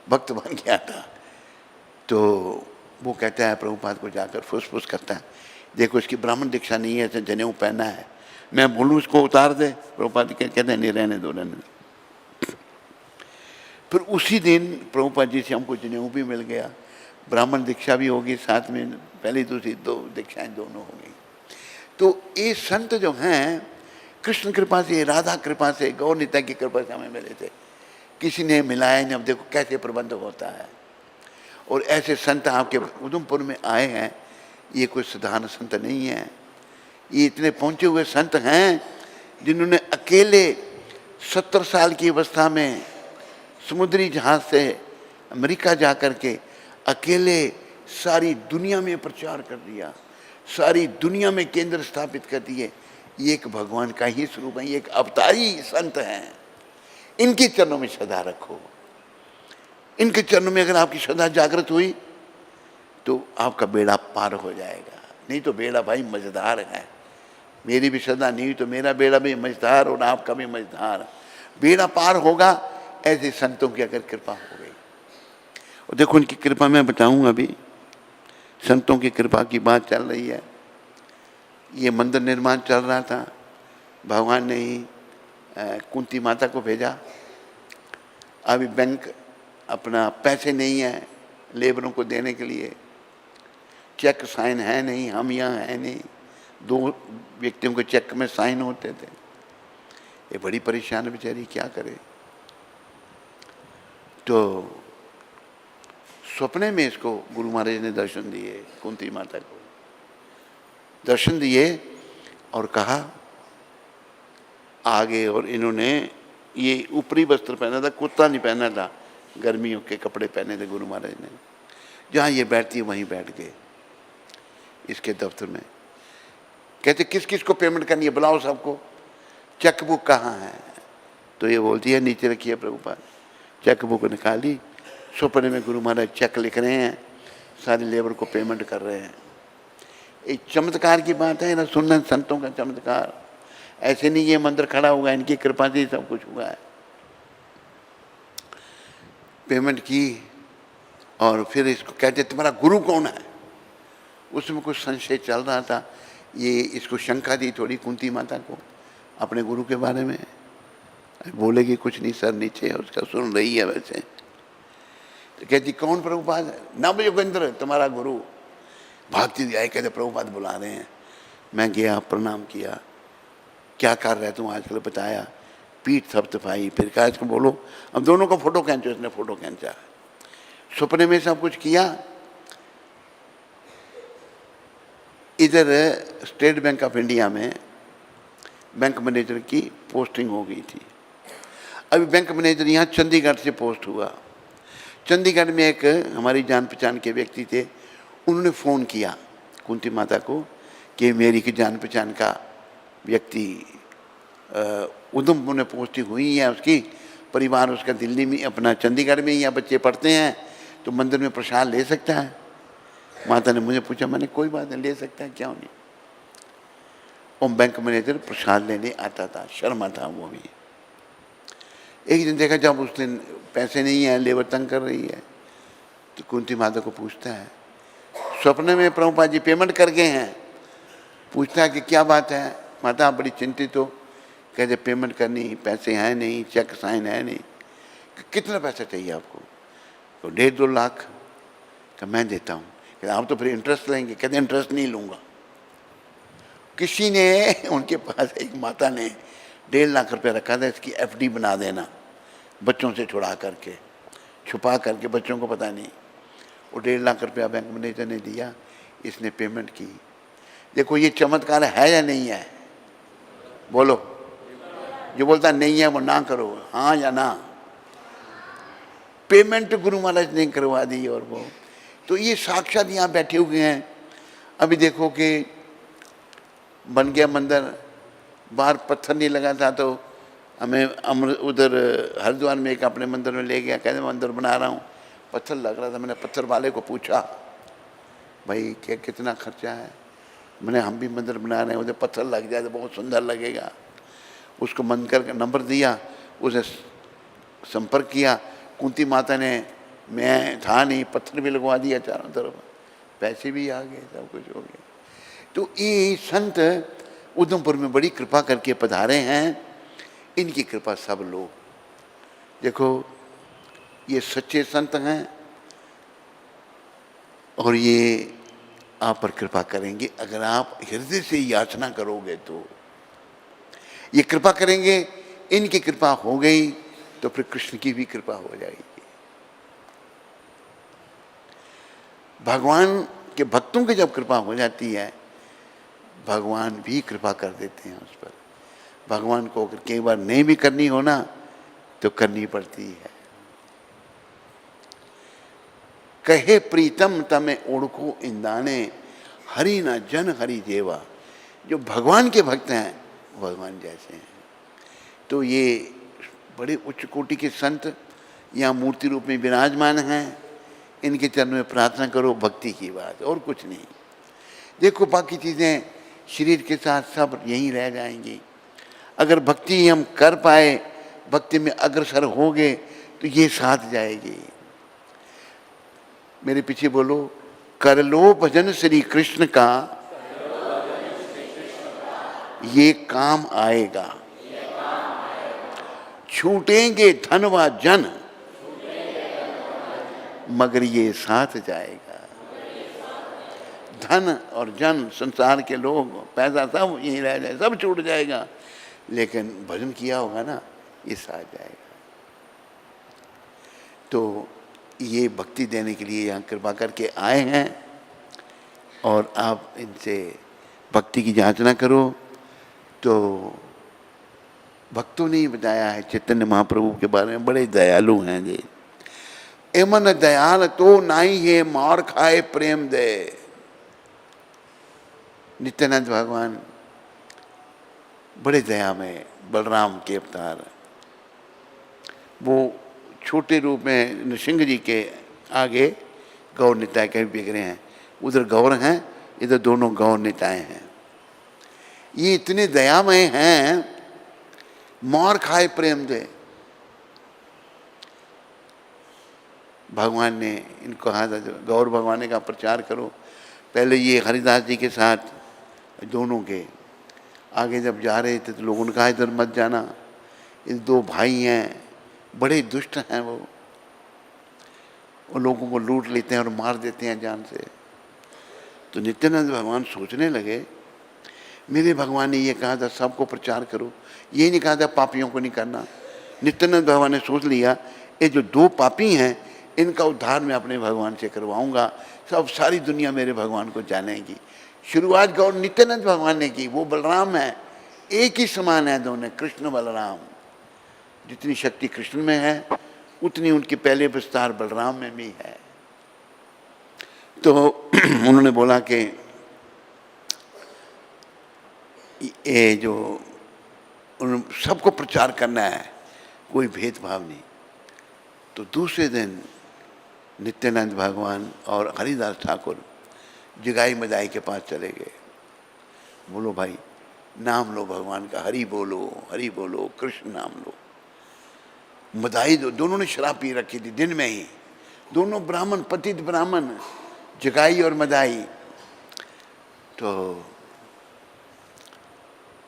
भक्त बन गया था। तो वो कहता है प्रभुपाद को जाकर फुसफुस करता है, देखो इसकी ब्राह्मण दीक्षा नहीं है, जनेऊ पहना है, मैं बोलूँ इसको उतार दे? प्रभुपाद कहते हैं नहीं, रहने दो, रहने दो। फिर उसी दिन प्रभुपाद जी से हमको जनेऊ भी मिल गया, ब्राह्मण दीक्षा भी होगी साथ में, पहली दूसरी 2 दीक्षाएं दोनों हो गई। तो ये संत जो हैं कृष्ण कृपा से, राधा कृपा से, गौर निताई की कृपा से हमें मिले थे। किसी ने मिलाया नहीं। अब देखो कैसे प्रबंध होता है। और ऐसे संत आपके उधमपुर में आए हैं, ये कोई साधारण संत नहीं है। ये इतने पहुँचे हुए संत हैं जिन्होंने अकेले 70 साल की अवस्था में समुद्री जहाज से अमेरिका जा कर के अकेले सारी दुनिया में प्रचार कर दिया, सारी दुनिया में केंद्र स्थापित कर दिए। ये एक भगवान का ही स्वरूप है, ये एक अवतारी संत हैं। इनके चरणों में श्रद्धा रखो। इनके चरणों में अगर आपकी श्रद्धा जागृत हुई तो आपका बेड़ा पार हो जाएगा। नहीं तो बेड़ा भाई मजेदार है। मेरी भी श्रद्धा नहीं हुई तो मेरा बेड़ा भी मजेदार और आपका भी मजेदार। बेड़ा पार होगा ऐसे संतों की अगर कृपा हो गई। और देखो उनकी कृपा मैं बताऊं, अभी संतों की कृपा की बात चल रही है। ये मंदिर निर्माण चल रहा था, भगवान ने ही कुंती माता को भेजा। अभी बैंक अपना पैसे नहीं है लेबरों को देने के लिए, चेक साइन है नहीं, हम यहाँ है नहीं, 2 व्यक्तियों के चेक में साइन होते थे। ये बड़ी परेशान बेचारी, क्या करे। तो सपने में इसको गुरु महाराज ने दर्शन दिए, कुंती माता को दर्शन दिए और कहा आगे। और इन्होंने ये ऊपरी वस्त्र पहना था, कुर्ता नहीं पहना था, गर्मियों के कपड़े पहने थे गुरु महाराज ने। जहाँ ये बैठती है वहीं बैठ गए इसके दफ्तर में। कहते किस किस को पेमेंट करनी है, बुलाओ सबको। चेक बुक कहाँ है? तो ये बोलती है नीचे रखी है प्रभुपाद। चेक बुक निकाली, सपने में गुरु महाराज चेक लिख रहे हैं, सारी लेबर को पेमेंट कर रहे हैं। एक चमत्कार की बात है ना, सुनना संतों का चमत्कार। ऐसे नहीं ये मंदिर खड़ा हुआ, इनकी कृपा से सब कुछ हुआ है। पेमेंट की और फिर इसको कहते तुम्हारा गुरु कौन है। उसमें कुछ संशय चल रहा था, ये इसको शंका दी थोड़ी कुंती माता को अपने गुरु के बारे में। बोलेगी कुछ नहीं, सर नीचे है उसका, सुन रही है वैसे। तो कहती कौन प्रभुपाद है। नव योगेंद्र तुम्हारा गुरु। भागती आए, कहते प्रभुपाद बुला रहे हैं। मैं गया, प्रणाम किया, क्या कर रहे तुम आजकल, बताया, पीठ थपथपाई, फिर कहा इसको बोलो अब दोनों का फोटो खींचो। इसने फोटो खींचा, सपने में सब कुछ किया। इधर स्टेट बैंक ऑफ इंडिया में बैंक मैनेजर की पोस्टिंग हो गई थी। अभी बैंक मैनेजर यहाँ चंडीगढ़ से पोस्ट हुआ। चंडीगढ़ में एक हमारी जान पहचान के व्यक्ति थे, उन्होंने फ़ोन किया कुंती माता को कि मेरी की जान पहचान का व्यक्ति उधमपुर में पोस्टिंग हुई है, उसकी परिवार उसका दिल्ली में अपना चंडीगढ़ में, या बच्चे पढ़ते हैं तो मंदिर में प्रसाद ले सकता है। माता ने मुझे पूछा, मैंने कोई बात नहीं, ले सकता है, क्यों नहीं। और बैंक मैनेजर प्रसाद लेने आता था, शर्मा था वो भी। एक दिन देखा जब उस दिन पैसे नहीं है, लेबर तंग कर रही है, तो कुंती माता को पूछता है, स्वप्न में प्रभुपाद जी पेमेंट कर गए हैं। पूछता है कि क्या बात है माता, आप बड़ी चिंतित हो। कहते पेमेंट करनी, पैसे हैं नहीं, चेक साइन है नहीं। कितना पैसा चाहिए आपको। तो 1.5-2 लाख का मैं देता हूँ। कहते आप तो फिर इंटरेस्ट लेंगे। कहते इंटरेस्ट नहीं लूँगा। किसी ने उनके पास एक माता ने 1.5 लाख रुपये रखा था, इसकी FD बना देना, बच्चों से छुड़ा करके, छुपा करके, बच्चों को पता नहीं। वो 1.5 लाख रुपया बैंक मैनेजर ने दिया, इसने पेमेंट की। देखो ये चमत्कार है या नहीं है, बोलो। जो बोलता नहीं है वो ना करो, हाँ या ना। पेमेंट गुरु महाराज ने करवा दी। और वो तो ये साक्षात यहाँ बैठे हुए हैं। अभी देखो कि बन गया मंदिर, बाहर पत्थर नहीं लगा था, तो हमें उधर हरिद्वार में एक अपने मंदिर में ले गया, कहते मंदिर बना रहा हूँ, पत्थर लग रहा था। मैंने पत्थर वाले को पूछा, भाई क्या कितना खर्चा है। मैंने हम भी मंदिर बना रहे हैं, उधर पत्थर लग जाए तो बहुत सुंदर लगेगा। उसको मंदिर का नंबर दिया, उसे संपर्क किया। कुंती माता ने, मैं था नहीं, पत्थर भी लगवा दिया चारों तरफ, पैसे भी आ गए, सब कुछ हो गया। तो ये संत उधमपुर में बड़ी कृपा करके पधारे हैं। इनकी कृपा सब लोग देखो, ये सच्चे संत हैं और ये आप पर कृपा करेंगे। अगर आप हृदय से याचना करोगे तो ये कृपा करेंगे। इनकी कृपा हो गई तो फिर कृष्ण की भी कृपा हो जाएगी। भगवान के भक्तों की जब कृपा हो जाती है, भगवान भी कृपा कर देते हैं उस पर। भगवान को अगर कई बार नहीं भी करनी हो ना, तो करनी पड़ती है। कहे प्रीतम तमें ओढ़को इंदाने, हरि न जन हरि जेवा। जो भगवान के भक्त हैं भगवान जैसे हैं। तो ये बड़े उच्च कोटि के संत यहाँ मूर्ति रूप में विराजमान हैं। इनके चरणों में प्रार्थना करो, भक्ति की बात, और कुछ नहीं। देखो बाकी चीज़ें शरीर के साथ सब यहीं रह जाएंगी। अगर भक्ति हम कर पाए, भक्ति में अग्रसर हो गए, तो ये साथ जाएगी। मेरे पीछे बोलो, कर लो भजन श्री कृष्ण का, ये काम आएगा। छूटेंगे धन व जन, मगर ये साथ जाएगा। धन और जन, संसार के लोग, पैसा सब यहीं रह जाए, सब छूट जाएगा, लेकिन भजन किया होगा ना, ये साथ जाएगा। तो ये भक्ति देने के लिए यहाँ कृपा करके आए हैं और आप इनसे भक्ति की याचना करो। तो भक्तों ने ही बताया है चैतन्य महाप्रभु के बारे में, बड़े दयालु हैं जी। एमन दयाल तो नाई है, मार खाए प्रेम दे। नित्यानंद भगवान बड़े दया में, बलराम के अवतार, वो छोटे रूप में नृसिंह जी के आगे गौर निताय कहीं बिगड़े हैं। उधर गौर हैं, इधर दोनों गौर निताय हैं। ये इतने दयामय हैं, मार खाए प्रेम दे। भगवान ने इनको कहा था, गौर भगवान ने कहा प्रचार करो। पहले ये हरिदास जी के साथ दोनों के आगे जब जा रहे थे तो लोगों ने कहा इधर मत जाना, ये दो भाई हैं, बड़े दुष्ट हैं वो लोगों को लूट लेते हैं और मार देते हैं जान से। तो नित्यानंद भगवान सोचने लगे, मेरे भगवान ने ये कहा था सबको प्रचार करो, ये नहीं कहा था पापियों को नहीं करना। नित्यानंद भगवान ने सोच लिया ये जो दो पापी हैं इनका उद्धार मैं अपने भगवान से करवाऊंगा, सब सारी दुनिया मेरे भगवान को जानेगी। शुरुआत गौर नित्यानंद भगवान ने की। वो बलराम है, एक ही समान है दोनों, कृष्ण बलराम। जितनी शक्ति कृष्ण में है उतनी उनकी पहले विस्तार बलराम में भी है। तो उन्होंने बोला कि ये जो सबको प्रचार करना है, कोई भेदभाव नहीं। तो दूसरे दिन नित्यानंद भगवान और हरिदास ठाकुर जगाई मदाई के पास चले गए। बोलो भाई नाम लो भगवान का, हरि बोलो, कृष्ण नाम लो। मदाई दोनों ने शराब पी रखी थी दिन में ही, दोनों ब्राह्मण, पतित ब्राह्मण, जगाई और मदाई। तो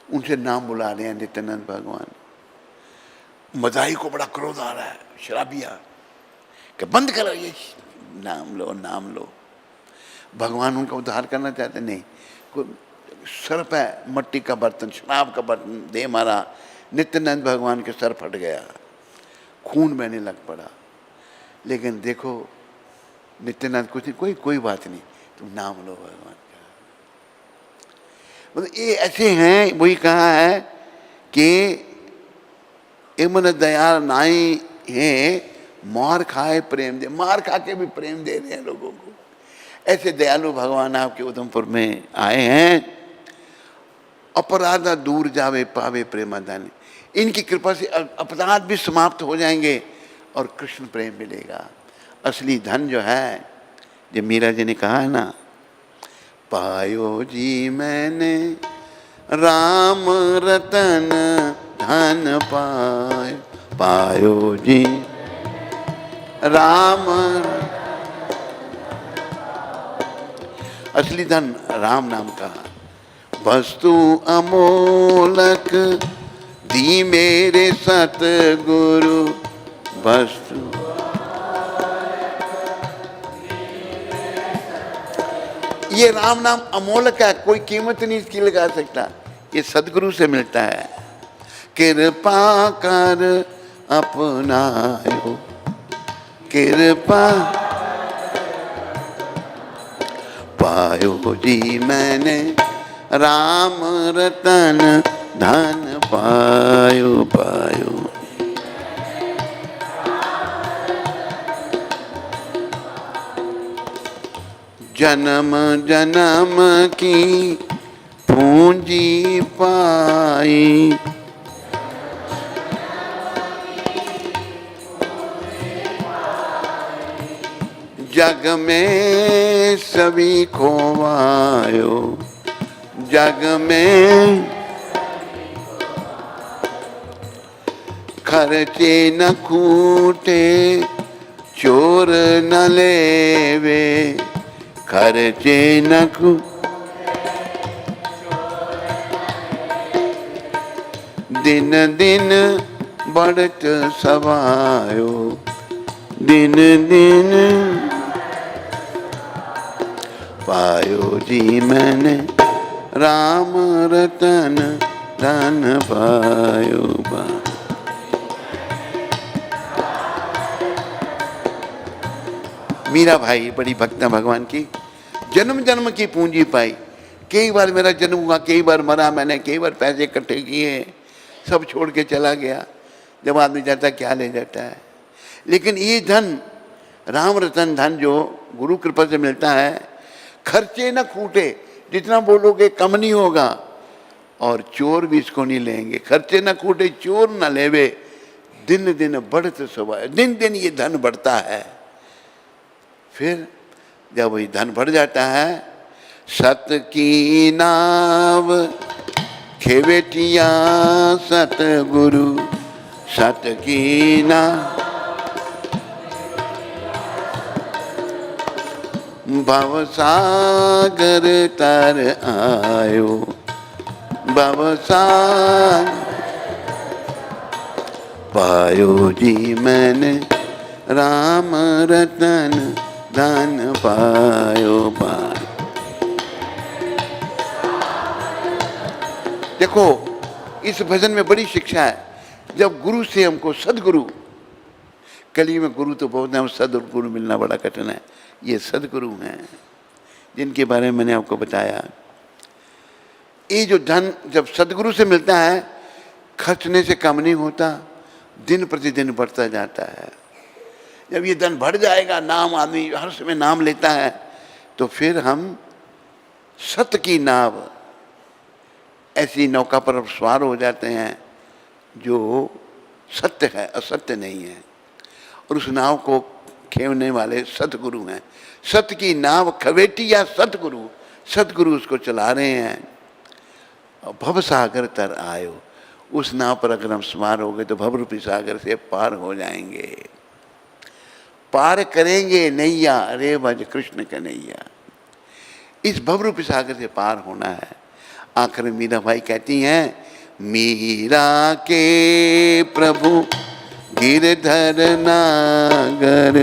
उनसे नाम बुला रहे हैं नित्यानंद भगवान। मदाई को बड़ा क्रोध आ रहा है, शराबिया, कि बंद करो ये, नाम लो। भगवान उनका उद्धार करना चाहते नहीं। कोई सर्प है, मट्टी का बर्तन, शराब का बर्तन दे मारा, नित्यानंद भगवान के सर फट गया, खून बहने लग पड़ा। लेकिन देखो नित्यानंद कुछ नहीं, कोई बात नहीं, तुम नाम लो भगवान का। मतलब ये ऐसे हैं, वही कहा है कि मन दया नाई है, मार खाए प्रेम दे। मार खा के भी प्रेम दे रहे हैं लोगों को। ऐसे दयालु भगवान आपके उधमपुर में आए हैं। अपराधा दूर जावे पावे प्रेमादानी। इनकी कृपा से अपराध भी समाप्त हो जाएंगे और कृष्ण प्रेम मिलेगा। असली धन जो है, जो मीरा जी ने कहा है ना, पायो जी मैंने राम रतन धन पायो जी राम। असली धन राम नाम का। वस्तु अमोलक दी मेरे सतगुरु, वस्तु ये राम नाम अमोलक है, कोई कीमत नहीं इसकी लगा सकता। ये सदगुरु से मिलता है। कृपा कर अपनायो, कृपा पायो जी मैंने राम रतन धन पायो। जन्म जन्म की पूंजी पाई, जग में सभी खोवायो, जग में खर्चे न खूटे, चोर न लेवे, खर्चे न दिन दिन बढ़त सवायो, दिन दिन पायो जी मैंने राम रतन धन पायो। मीरा भाई बड़ी भक्त है भगवान की। जन्म जन्म की पूंजी पाई। कई बार मेरा जन्म हुआ, कई बार मरा मैंने, कई बार पैसे इकट्ठे किए, सब छोड़ के चला गया। जब आदमी जाता क्या ले जाता है। लेकिन ये धन, राम रतन धन जो गुरु कृपा से मिलता है, खर्चे न खूटे, जितना बोलोगे कम नहीं होगा, और चोर भी इसको नहीं लेंगे। खर्चे न खूटे चोर न लेवे, दिन दिन बढ़ते सवाए, दिन दिन ये धन बढ़ता है। फिर जब वही धन बढ़ जाता है, सत की नाव खेवेटिया सतगुरु, सत की नाव भव सागर तर आयो, भव सागर पायो जी मैंने राम रतन धन पायो पायो। देखो इस भजन में बड़ी शिक्षा है। जब गुरु से हमको सदगुरु, कली में गुरु तो बहुत है, सदगुरु मिलना बड़ा कठिन है। ये सदगुरु हैं जिनके बारे में मैंने आपको बताया। ये जो धन जब सदगुरु से मिलता है, खर्चने से कम नहीं होता, दिन प्रतिदिन बढ़ता जाता है। जब ये धन बढ़ जाएगा, नाम आदमी हर समय नाम लेता है, तो फिर हम सत्य की नाव, ऐसी नौका पर सवार हो जाते हैं जो सत्य है, असत्य नहीं है। और उस नाव को खेवने वाले सतगुरु हैं। सत्य की नाव खवेटी या सतगुरु, सतगुरु उसको चला रहे हैं। भव सागर तर आयो, उस नाव पर अगर हम सवार हो गए तो भव रूपी सागर से पार हो जाएंगे, पार करेंगे नैया, रे भज कृष्ण कन्हैया। इस भव रूपी सागर से पार होना है। आखिर में मीरा भाई कहती हैं, मीरा के प्रभु गिरधर नागर,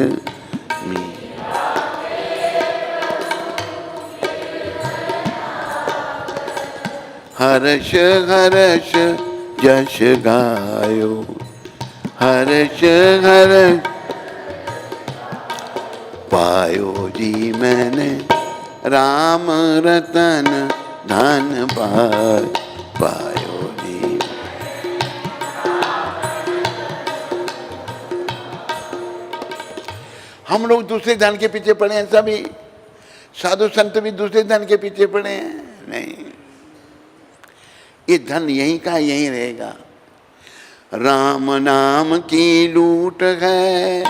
हर्ष हर्ष जश गायो, हर्ष हर्ष पायो जी मैंने राम रतन धन पायो जी। हम लोग दूसरे धन के पीछे पड़े हैं, सभी साधु संत भी दूसरे धन के पीछे पड़े हैं। नहीं, ये धन यहीं का यहीं रहेगा। राम नाम की लूट है,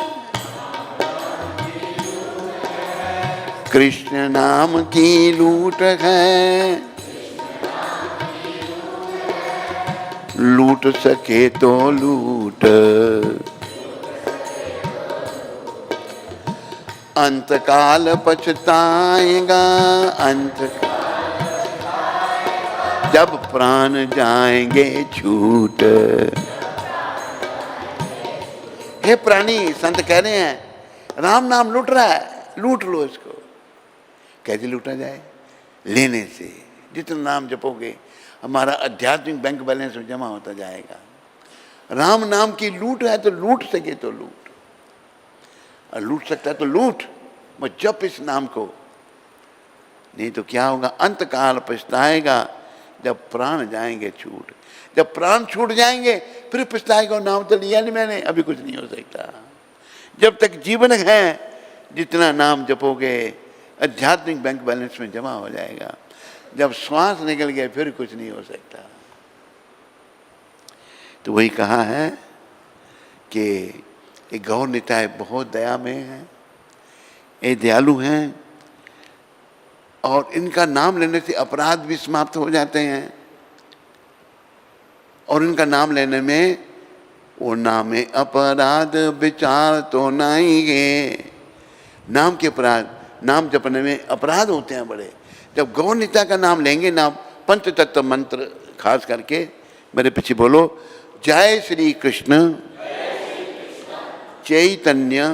कृष्ण नाम की लूट है, लूट सके तो लूट, अंतकाल पछताएगा, जब प्राण जाएंगे छूट। हे प्राणी, संत कह रहे हैं राम नाम लूट रहा है, लूट लो इसको। कैसे लूटा जाए? लेने से। जितना नाम जपोगे हमारा आध्यात्मिक बैंक बैलेंस में जमा होता जाएगा। राम नाम की लूट है तो लूट सके तो लूट, और लूट सकता है तो लूट, मत जप इस नाम को, नहीं तो क्या होगा? अंत काल पछताएगा जब प्राण जाएंगे छूट। जब प्राण छूट जाएंगे फिर पछताएगा, नाम तो लिया नहीं मैंने, अभी कुछ नहीं हो सकता। जब तक जीवन है जितना नाम जपोगे आध्यात्मिक बैंक बैलेंस में जमा हो जाएगा। जब श्वास निकल गया फिर कुछ नहीं हो सकता। तो वही कहा है कि ये गौर निताय बहुत दया में है, ये दयालु हैं, और इनका नाम लेने से अपराध भी समाप्त हो जाते हैं। और इनका नाम लेने में वो नाम अपराध विचार तो नहीं है। नाम के अपराध, नाम जपने में अपराध होते हैं बड़े। जब गौर निताय का नाम लेंगे ना, पंच तत्व मंत्र खास करके, मेरे पीछे बोलो, जय श्री कृष्ण चैतन्य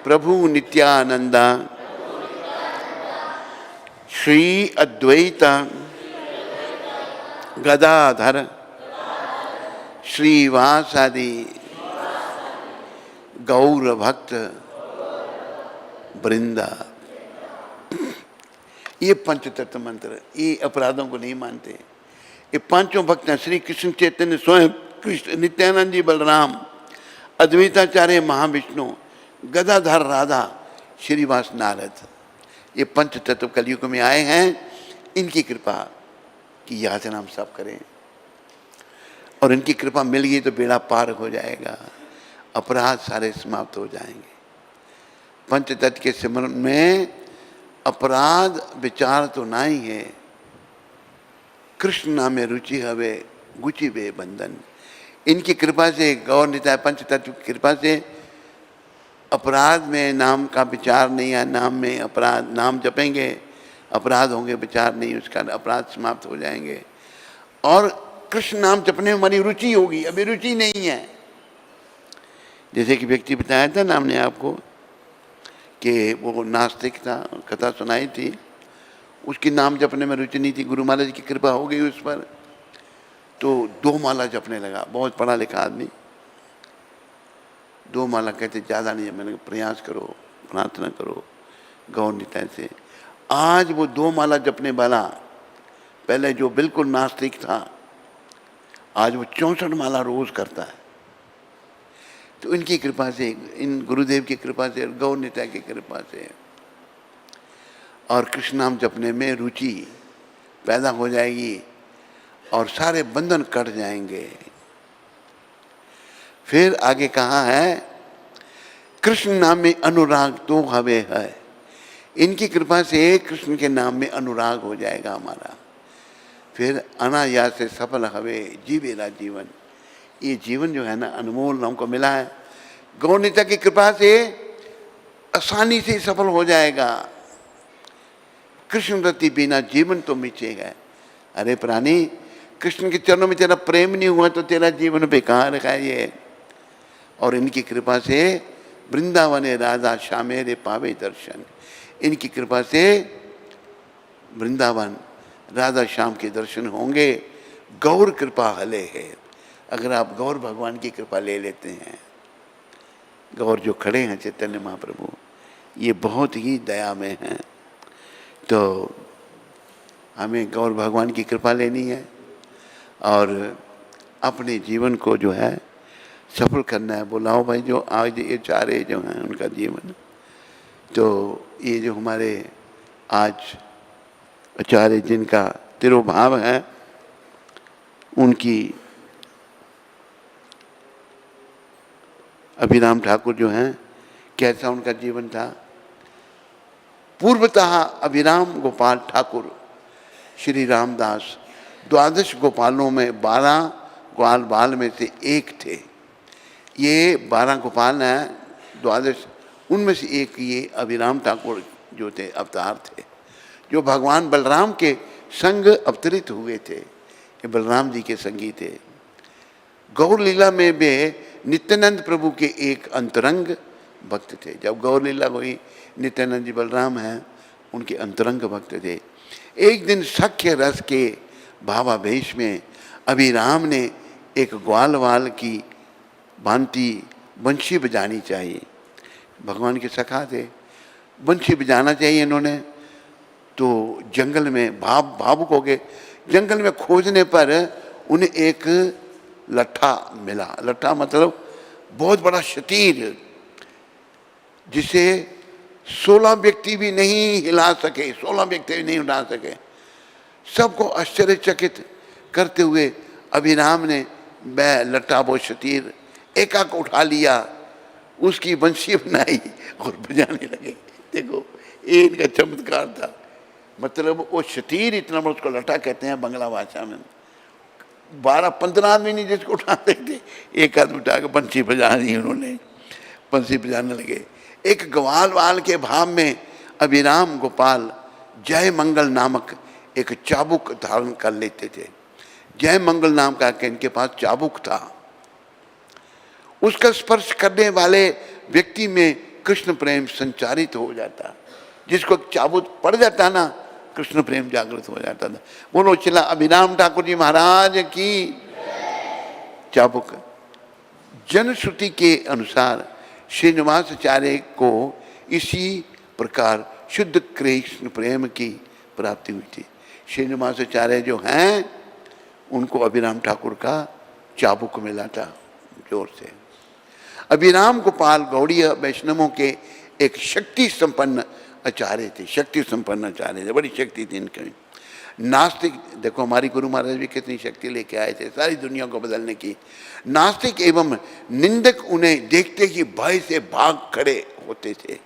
प्रभु नित्यानंदा श्री अद्वैत गदाधर श्रीवासादि गौर भक्त वृंदा। ये पंच तत्व मंत्र, ये अपराधों को नहीं मानते। ये पांचों भक्त हैं, श्री कृष्ण चैतन्य स्वयं कृष्ण, नित्यानंद जी बलराम, अद्वैताचार्य महाविष्णु, गदाधर राधा, श्रीवास नारद। ये पंच तत्व कलयुग में आए हैं। इनकी कृपा की याचना हम सब करें, और इनकी कृपा मिल गई तो बेड़ा पार हो जाएगा, अपराध सारे समाप्त हो जाएंगे। पंच तत्व के सिमरन में अपराध विचार तो नहीं है। कृष्ण नाम में रुचि हवे गुचि वे बंधन। इनकी कृपा से, गौर निताय पंच तत्व की कृपा से अपराध में नाम का विचार नहीं है, नाम में अपराध, नाम जपेंगे अपराध होंगे, विचार नहीं, उसका अपराध समाप्त हो जाएंगे। और कृष्ण नाम जपने में हमारी रुचि होगी, अभी रुचि नहीं है। जैसे कि व्यक्ति बताया था ना हमने आपको कि वो नास्तिक था, कथा सुनाई थी, उसकी नाम जपने में रुचि नहीं थी, गुरु महाराज की कृपा हो गई उस पर, तो 2 माला जपने लगा। बहुत पढ़ा लिखा आदमी, 2 माला कहते ज़्यादा नहीं है, मैंने कहा प्रयास करो, प्रार्थना करो गौर निताय से। आज वो 2 माला जपने वाला, पहले जो बिल्कुल नास्तिक था, आज वो 64 माला रोज करता है। तो इनकी कृपा से, इन गुरुदेव की कृपा से, गौर निताय की कृपा से, और कृष्ण नाम जपने में रुचि पैदा हो जाएगी और सारे बंधन कट जाएंगे। फिर आगे कहा है कृष्ण नाम में अनुराग तो हवे है। इनकी कृपा से कृष्ण के नाम में अनुराग हो जाएगा हमारा। फिर अनायास से सफल हवे जीवेला जीवन। ये जीवन जो है ना अनमोल हमको मिला है, गौर निताय की कृपा से आसानी से सफल हो जाएगा। कृष्ण रति बिना जीवन तो मिचेगा। अरे प्राणी, कृष्ण के चरणों में तेरा प्रेम नहीं हुआ तो तेरा जीवन बेकार है ये। और इनकी कृपा से वृंदावन राधा श्यामे रे पावे दर्शन। इनकी कृपा से वृंदावन राधा श्याम के दर्शन होंगे। गौर कृपा हले है। अगर आप गौर भगवान की कृपा ले लेते हैं, गौर जो खड़े हैं चैतन्य महाप्रभु, ये बहुत ही दया में हैं, तो हमें गौर भगवान की कृपा लेनी है और अपने जीवन को जो है सफल करना है। बुलाओ भाई, जो आज ये चारे जो हैं उनका जीवन, तो ये जो हमारे आज आचार्य जिनका तिरोभाव है, उनकी अभिराम ठाकुर जो हैं, कैसा उनका जीवन था। पूर्वतः अभिराम गोपाल ठाकुर श्री रामदास 12 गोपालों में 12 ग्वाल बाल में से एक थे। ये 12 गोपाल हैं 12, उनमें से एक ये अभिराम ठाकुर जो थे अवतार थे, जो भगवान बलराम के संग अवतरित हुए थे। ये बलराम जी के संगी थे। गौर लीला में वे नित्यानंद प्रभु के एक अंतरंग भक्त थे। जब गौर लीला हुई, नित्यानंद जी बलराम हैं, उनके अंतरंग भक्त थे। एक दिन सख्य रस के भावावेश में अभिराम ने एक ग्वालवाल की भांति बंशी बजानी चाहिए। भगवान के सखा थे, बंशी बजाना चाहिए इन्होंने। तो जंगल में भावुक हो गए। जंगल में खोजने पर उन्हें एक लट्ठा मिला। लट्ठा मतलब बहुत बड़ा शतीर, जिसे 16 व्यक्ति भी नहीं हिला सके, 16 व्यक्ति भी नहीं उठा सके। सबको आश्चर्यचकित करते हुए अभिराम ने वह लट्ठा, वो शतीर एकाक उठा लिया, उसकी बंशी बनाई और बजाने लगे। देखो ये इनका चमत्कार था। मतलब वो शतीर इतना बड़ा, उसको लट्ठा कहते हैं बंगला भाषा में। 12-15 आदमी नहीं जिसको उठाते थे, एक आदमी उठा के बंशी बजा दी उन्होंने, बंशी बजाने लगे। एक ग्वालवाल के भाव में अभिराम गोपाल जय मंगल नामक एक चाबुक धारण कर लेते थे। जय मंगल नाम का इनके पास चाबुक था। उसका स्पर्श करने वाले व्यक्ति में कृष्ण प्रेम संचारित हो जाता। जिसको चाबुक पड़ जाता ना, कृष्ण प्रेम जागृत हो जाता था। बोलो चला अभिराम ठाकुर जी महाराज की। चाबुक जनश्रुति के अनुसार श्रीनिवासाचार्य को इसी प्रकार शुद्ध कृष्ण प्रेम की प्राप्ति हुई थी। श्रीनिवासाचार्य जो हैं, उनको अभिराम ठाकुर का चाबुक मिला था जोर से। अभिराम गोपाल गौड़ीय वैष्णवों के एक शक्ति संपन्न आचार्य थे। शक्ति संपन्न आचार्य थे, बड़ी शक्ति थी इनके। नास्तिक, देखो हमारी गुरु महाराज भी कितनी शक्ति लेके आए थे सारी दुनिया को बदलने की। नास्तिक एवं निंदक उन्हें देखते ही भय से भाग खड़े होते थे।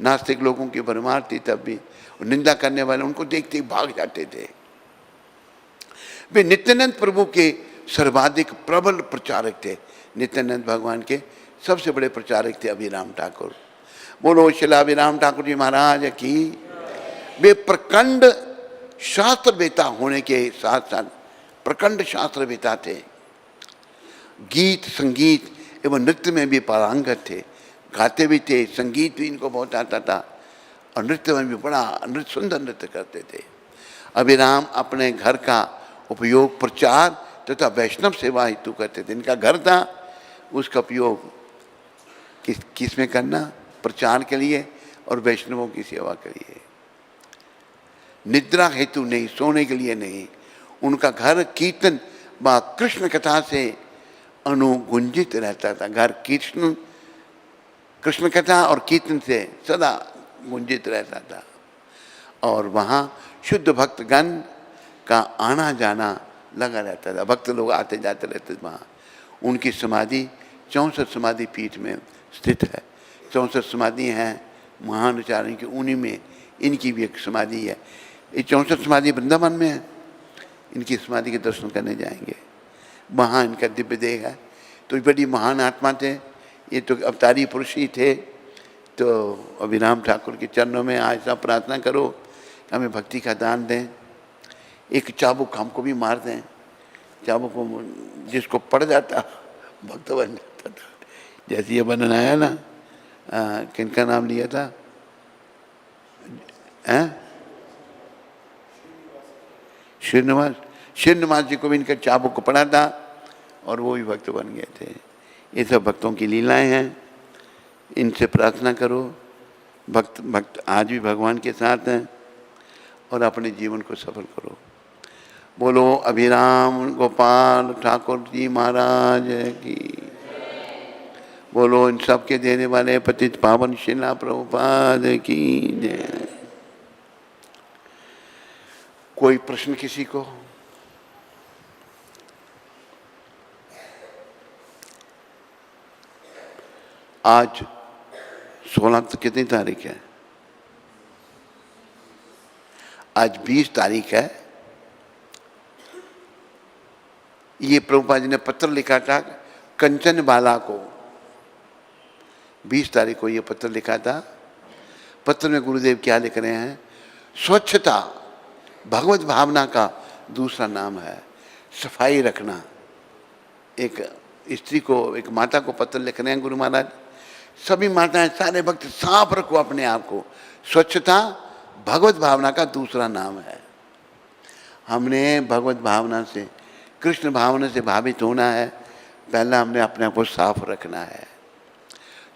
नास्तिक लोगों की भरमार थी तब भी, निंदा करने वाले उनको देखते ही भाग जाते थे। वे नित्यानंद प्रभु के सर्वाधिक प्रबल प्रचारक थे। नित्यानंद भगवान के सबसे बड़े प्रचारक थे अभिराम ठाकुर। बोलो शिला अभिराम ठाकुर जी महाराज की। वे प्रखंड शास्त्रवेता होने के साथ साथ प्रखंड शास्त्रवेता थे। गीत संगीत एवं नृत्य में भी पारंगत थे, गाते भी थे, संगीत भी इनको बहुत आता था और नृत्य में भी बड़ा सुंदर नृत्य करते थे। अभिराम अपने घर का उपयोग प्रचार तथा वैष्णव सेवा हेतु करते थे। इनका घर था, उसका उपयोग किस में करना? प्रचार के लिए और वैष्णवों की सेवा के लिए। निद्रा हेतु नहीं, सोने के लिए नहीं। उनका घर कीर्तन व कृष्ण कथा से अनुगुंजित रहता था। घर कृष्ण कथा और कीर्तन से सदा गुंजित रहता था और वहाँ शुद्ध भक्तगण का आना जाना लगा रहता था। भक्त लोग आते जाते रहते थे वहाँ। उनकी समाधि 64 समाधि पीठ में स्थित है। 64 समाधि हैं महान आचार्यों की, उन्हीं में इनकी भी एक समाधि है। ये 64 समाधि वृंदावन में है। इनकी समाधि के दर्शन करने जाएंगे, वहाँ इनका दिव्य देह है। तो बड़ी महान आत्मा थे ये, तो अवतारी पुरुष ही थे। तो अभिराम ठाकुर के चरणों में आज सब प्रार्थना करो, हमें भक्ति का दान दें। एक चाबुक हमको भी मार दें, चाबुक को जिसको पड़ जाता भक्त बन जाता था। जैसे ये वर्णन आया ना, किनका नाम लिया था? श्रीनिवास जी को भी इनका चाबुक को पड़ा था और वो भी भक्त बन गए थे। ये सब भक्तों की लीलाएं हैं, इनसे प्रार्थना करो। भक्त आज भी भगवान के साथ हैं और अपने जीवन को सफल करो। बोलो अभिराम गोपाल ठाकुर जी महाराज की। बोलो इन सब के देने वाले पतित पावन शिला प्रभुपाद की जय। कोई प्रश्न किसी को? आज 16 कितनी तारीख है? आज 20 तारीख है। ये प्रभुपाद जी ने पत्र लिखा था कंचन बाला को। 20 तारीख को ये पत्र लिखा था। पत्र में गुरुदेव क्या लिख रहे हैं? स्वच्छता भगवत भावना का दूसरा नाम है। सफाई रखना। एक स्त्री को, एक माता को पत्र लिख रहे हैं गुरु महाराज। सभी माताएं, सारे भक्त साफ रखो अपने आप को। स्वच्छता भगवत भावना का दूसरा नाम है। हमने भगवत भावना से, कृष्ण भावना से भावित होना है। पहला हमने अपने आप को साफ रखना है।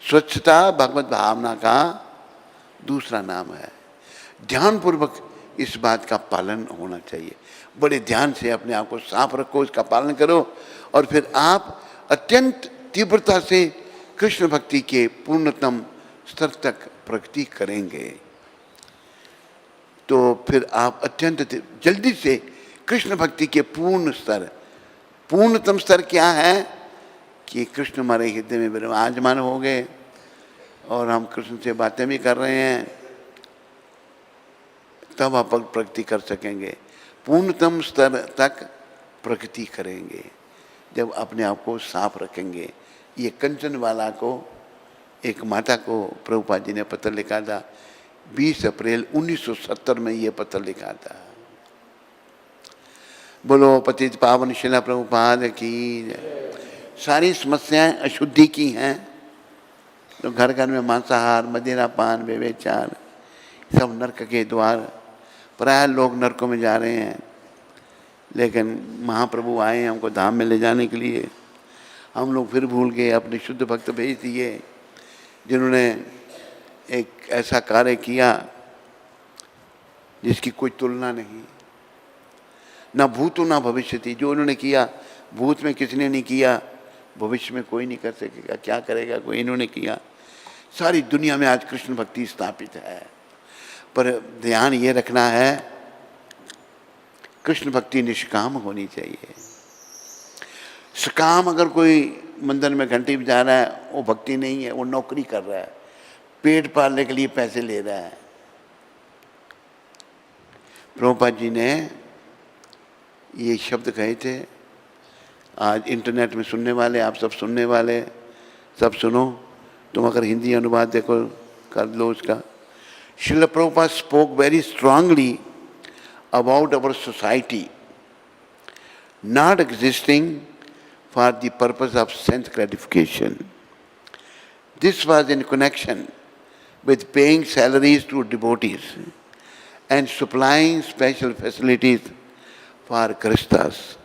स्वच्छता भगवत भावना का दूसरा नाम है। ध्यानपूर्वक इस बात का पालन होना चाहिए। बड़े ध्यान से अपने आप को साफ रखो, इसका पालन करो और फिर आप अत्यंत तीव्रता से कृष्ण भक्ति के पूर्णतम स्तर तक प्रगति करेंगे। तो फिर आप अत्यंत जल्दी से कृष्ण भक्ति के पूर्णतम स्तर क्या है कि कृष्ण हमारे हृदय में विराजमान हो गए और हम कृष्ण से बातें भी कर रहे हैं, तब आप प्रगति कर सकेंगे। पूर्णतम स्तर तक प्रगति करेंगे जब अपने आप को साफ रखेंगे। ये कंचन वाला को, एक माता को प्रभुपाद जी ने पत्र लिखा था। 20 अप्रैल 1970 में ये पत्र लिखा था। बोलो पतित पावन शिला प्रभुपाद की। सारी समस्याएं अशुद्धि की हैं। तो घर घर में मांसाहार, मदिरा पान, व्यभिचार, सब नरक के द्वार। प्राय लोग नरकों में जा रहे हैं, लेकिन महाप्रभु आए हमको धाम में ले जाने के लिए। हम लोग फिर भूल गए, अपने शुद्ध भक्त भेज दिए जिन्होंने एक ऐसा कार्य किया जिसकी कोई तुलना नहीं। ना भूतो ना भविष्यति। जो उन्होंने किया भूत में किसने नहीं किया, भविष्य में कोई नहीं कर सकेगा। क्या करेगा कोई, इन्होंने किया। सारी दुनिया में आज कृष्ण भक्ति स्थापित है, पर ध्यान ये रखना है कृष्ण भक्ति निष्काम होनी चाहिए। सकाम अगर कोई मंदिर में घंटी बजा रहा है, वो भक्ति नहीं है, वो नौकरी कर रहा है, पेट पालने के लिए पैसे ले रहा है। प्रभुपाद जी ने ये शब्द कहे थे। आज इंटरनेट में सुनने वाले, आप सब सुनने वाले सब सुनो, तुम अगर हिंदी अनुवाद देखो कर लो उसका। Srila Prabhupada spoke very strongly about our society not existing for the purpose of sense gratification. This was in connection with paying salaries to devotees and supplying special facilities for Kristas.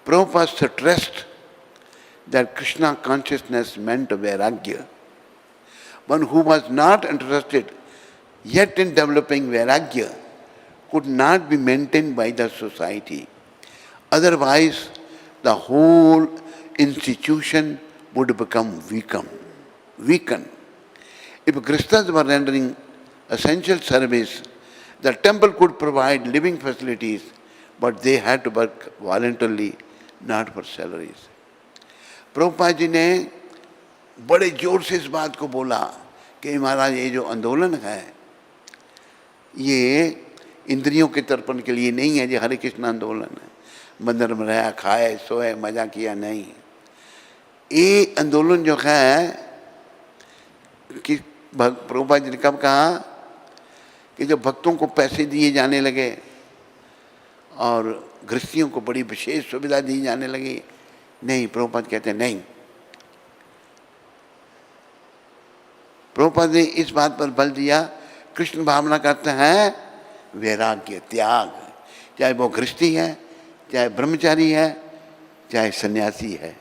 Prabhupada stressed that Krishna consciousness meant vairagya. One who was not interested yet in developing vairagya could not be maintained by the society. Otherwise, the whole institution would become weakened. If Kristas were rendering essential service, the temple could provide living facilities, but they had to work voluntarily, not for salaries. Prabhupada ji ने बड़े जोर से इस बात को बोला कि महाराज ये जो आंदोलन है ये इंद्रियों के तर्पण के लिए नहीं है, ये हरे कृष्ण आंदोलन है। मंदिर में रहा, खाए, सोए, मजा किया नहीं। ये आंदोलन जो है कि प्रभुपाद जी ने कब कहा कि जब भक्तों को पैसे दिए जाने लगे और गृहस्थियों को बड़ी विशेष सुविधा दी जाने लगी, नहीं, प्रभुपाद कहते नहीं। प्रभुपाद ने इस बात पर बल दिया, कृष्ण भावना करते हैं वैराग्य, त्याग, चाहे वो गृहस्थी है, चाहे ब्रह्मचारी है, चाहे सन्यासी है,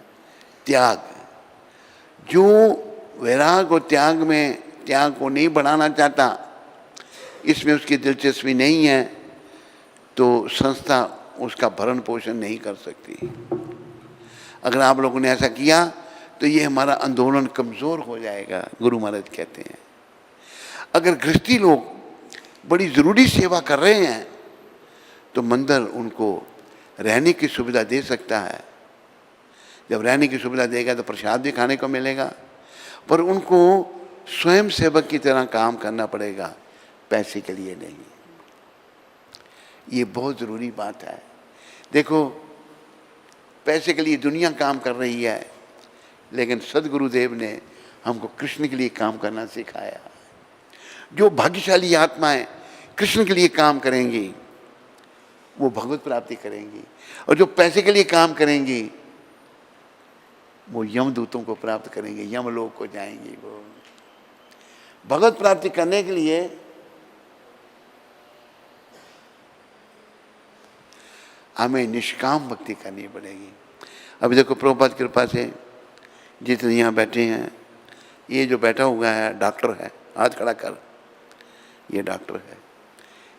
त्याग। जो वैराग और त्याग में त्याग को नहीं बढ़ाना चाहता, इसमें उसकी दिलचस्पी नहीं है, तो संस्था उसका भरण पोषण नहीं कर सकती। अगर आप लोगों ने ऐसा किया तो ये हमारा आंदोलन कमज़ोर हो जाएगा, गुरु महाराज कहते हैं। अगर गृहस्थी लोग बड़ी ज़रूरी सेवा कर रहे हैं तो मंदिर उनको रहने की सुविधा दे सकता है। जब रहने की सुविधा देगा तो प्रसाद भी खाने को मिलेगा, पर उनको स्वयं सेवक की तरह काम करना पड़ेगा, पैसे के लिए नहीं। ये बहुत ज़रूरी बात है। देखो, पैसे के लिए दुनिया काम कर रही है, लेकिन सदगुरुदेव ने हमको कृष्ण के लिए काम करना सिखाया। जो भाग्यशाली आत्माएं कृष्ण के लिए काम करेंगी वो भगवत प्राप्ति करेंगी, और जो पैसे के लिए काम करेंगी वो यमदूतों को प्राप्त करेंगे, यमलोक को जाएंगी। वो भगवत प्राप्ति करने के लिए हमें निष्काम भक्ति करनी पड़ेगी। अभी देखो, प्रभुपाद की कृपा से जितने यहाँ बैठे हैं, ये जो बैठा हुआ है डॉक्टर है, हाथ खड़ा कर, ये डॉक्टर है।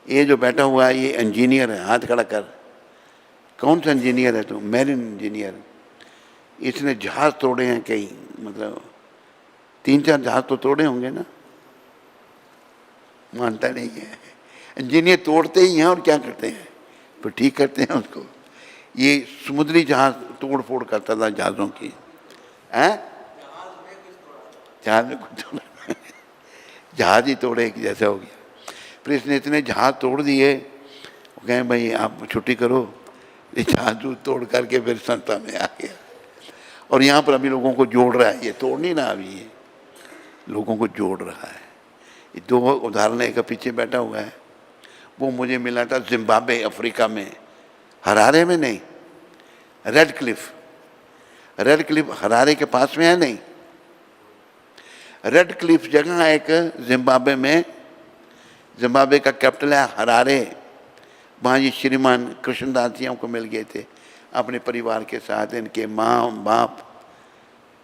ये जो बैठा हुआ है ये इंजीनियर है, हाथ खड़ा कर। कौन सा इंजीनियर है तू? Marine engineer. इसने जहाज तोड़े हैं कई, मतलब 3-4 जहाज तो तोड़े होंगे ना। मानता नहीं है। इंजीनियर तोड़ते ही हैं और क्या करते हैं, फिर ठीक करते हैं उसको। ये समुद्री जहाज तोड़ फोड़ करता था जहाज़ों की, हैं? जहाज में कुछ तोड़ा, जहाज ही तोड़े जैसा हो गया। फिर इसने इतने जहाज तोड़ दिए, वो कहें भाई आप छुट्टी करो, ये जहाज तोड़ करके फिर संस्था में आ गया। और यहाँ पर अभी लोगों को जोड़ रहा है, ये तोड़ नहीं रहा, अभी ये लोगों को जोड़ रहा है। ये 2 उदाहरण, एक पीछे बैठा हुआ है, वो मुझे मिला था जिम्बाब्वे, अफ्रीका में, हरारे में नहीं, रेड क्लिफ हरारे के पास में है नहीं, रेड क्लिफ जगह है एक जिम्बाब्वे में। जिम्बाब्वे का कैपिटल है हरारे। वहाँ ये श्रीमान कृष्णदास जी हमको मिल गए थे अपने परिवार के साथ। इनके माँ बाप,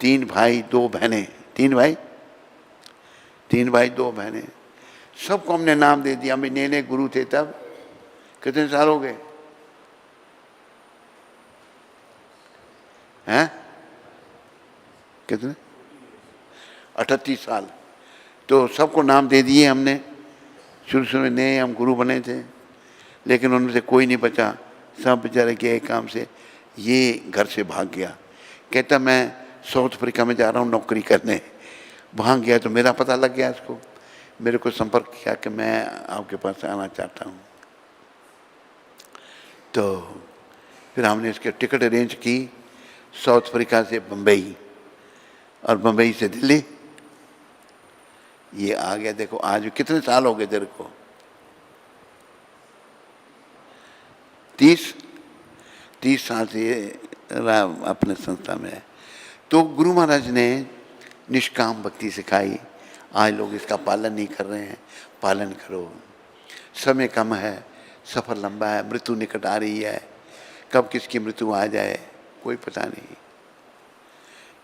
3 भाई 2 बहनें, 3 भाई 2 बहनें, सबको हमने नाम दे दिया। हम नए गुरु थे तब। कितने साल हो गए हैं? कितने? 38 साल। तो सबको नाम दे दिए हमने। शुरू में नए हम गुरु बने थे, लेकिन उनमें से कोई नहीं बचा। सब बेचारे के एक काम से ये घर से भाग गया। कहता मैं साउथ अफ्रीका में जा रहा हूँ नौकरी करने। वहाँ गया तो मेरा पता लग गया इसको, मेरे को संपर्क किया कि मैं आपके पास आना चाहता हूँ। तो फिर हमने इसके टिकट अरेंज की साउथ अफ्रीका से बम्बई, और बम्बई से दिल्ली, ये आ गया। देखो आज कितने साल हो गए तेरे को? 30 साल से ये अपने संस्था में है। तो गुरु महाराज ने निष्काम भक्ति सिखाई। आज लोग इसका पालन नहीं कर रहे हैं। पालन करो। समय कम है, सफ़र लंबा है, मृत्यु निकट आ रही है, कब किसकी मृत्यु आ जाए कोई पता नहीं।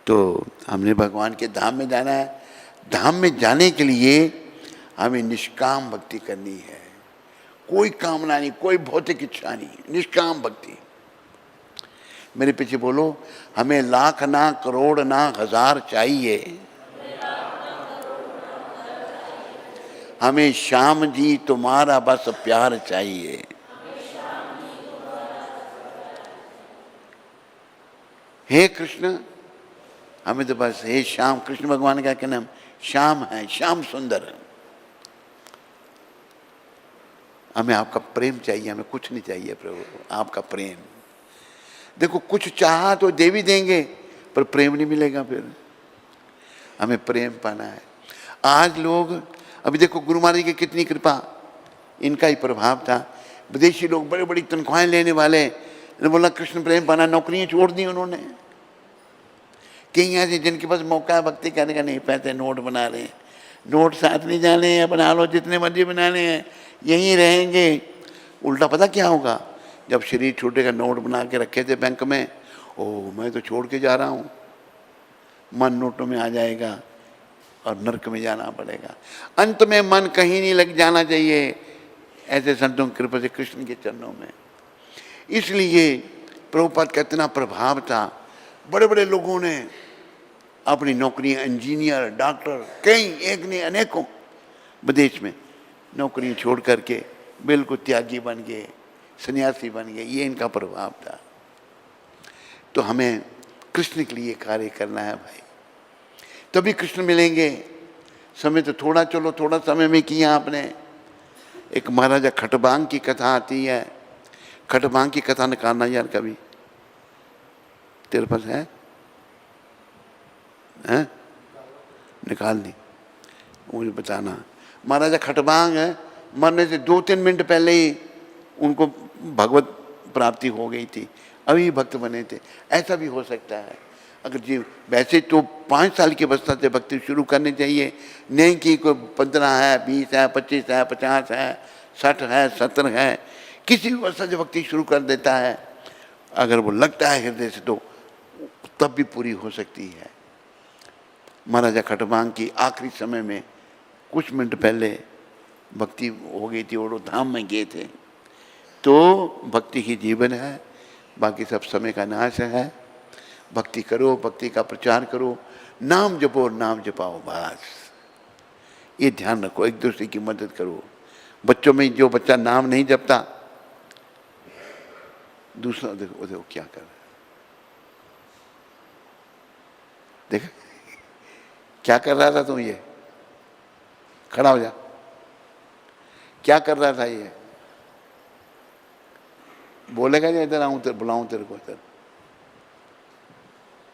तो हमने भगवान के धाम में जाना है। धाम में जाने के लिए हमें निष्काम भक्ति करनी है। कोई कामना नहीं, कोई भौतिक इच्छा नहीं, निष्काम भक्ति। मेरे पीछे बोलो, हमें लाख ना, करोड़ ना, हजार चाहिए, हमें श्याम जी तुम्हारा बस प्यार चाहिए। हे कृष्ण, हमें तो बस हे श्याम, कृष्ण भगवान का क्या नाम? श्याम है, श्याम सुंदर है। हमें आपका प्रेम चाहिए, हमें कुछ नहीं चाहिए प्रभु, आपका प्रेम। देखो कुछ चाहा तो दे भी देंगे, पर प्रेम नहीं मिलेगा। फिर हमें प्रेम पाना है। आज लोग, अभी देखो गुरु महाराज की कितनी कृपा, इनका ही प्रभाव था। विदेशी लोग बड़ी बड़ी तनख्वाहें लेने वाले, बोला कृष्ण प्रेम पाना, नौकरियां छोड़ दी उन्होंने। कहीं ऐसे जिनके पास मौका है भक्ति करने का, नहीं, पैसे नोट बना रहे हैं, नोट साथ नहीं जाने हैं, बना लो जितने मर्जी बनाने हैं, यहीं रहेंगे। उल्टा पता क्या होगा, जब शरीर छूटेगा, नोट बना के रखे थे बैंक में, ओह मैं तो छोड़ के जा रहा हूँ, मन नोटों में आ जाएगा और नरक में जाना पड़ेगा। अंत में मन कहीं नहीं लग जाना चाहिए, ऐसे संतों की कृपा से कृष्ण के चरणों में। इसलिए प्रभुपाद का इतना प्रभाव था। बड़े बड़े लोगों ने अपनी नौकरियां, इंजीनियर, डॉक्टर, कई, एक नहीं अनेकों, विदेश में नौकरियां छोड़ करके बिल्कुल त्यागी बन गए, सन्यासी बन गए। ये इनका प्रभाव था। तो हमें कृष्ण के लिए कार्य करना है भाई, तभी कृष्ण मिलेंगे। समय तो थोड़ा, चलो थोड़ा समय में किया आपने। एक महाराजा खटबांग की कथा आती है, खटबांग की कथा निकालना यार कभी, तेरे पास है? हैं? निकाल दी, मुझे बताना। महाराजा खटबांग है, मरने से 2-3 मिनट पहले ही उनको भगवत प्राप्ति हो गई थी, अभी भक्त बने थे। ऐसा भी हो सकता है। अगर जी वैसे तो 5 साल की अवस्था से भक्ति शुरू करनी चाहिए, नहीं कि कोई 15 है, 20 है, 25 है, 50 है, 60 है, 70 है, किसी भी अवस्था से भक्ति शुरू कर देता है, अगर वो लगता है हृदय से, तो तब भी पूरी हो सकती है। महाराजा खटबांग की आखिरी समय में कुछ मिनट पहले भक्ति हो गई थी और वो धाम में गए थे। तो भक्ति ही जीवन है, बाकी सब समय का नाश है। भक्ति करो, भक्ति का प्रचार करो, नाम जपो, नाम जपाओ, बस ये ध्यान रखो। एक दूसरे की मदद करो। बच्चों में जो बच्चा नाम नहीं जपता, दूसरा देखो देखो क्या कर रहा है, देख क्या कर रहा था तुम, ये खड़ा हो जा, क्या कर रहा था ये? बोलेगा या इधर आऊं, तेरे बुलाऊं तेरे को,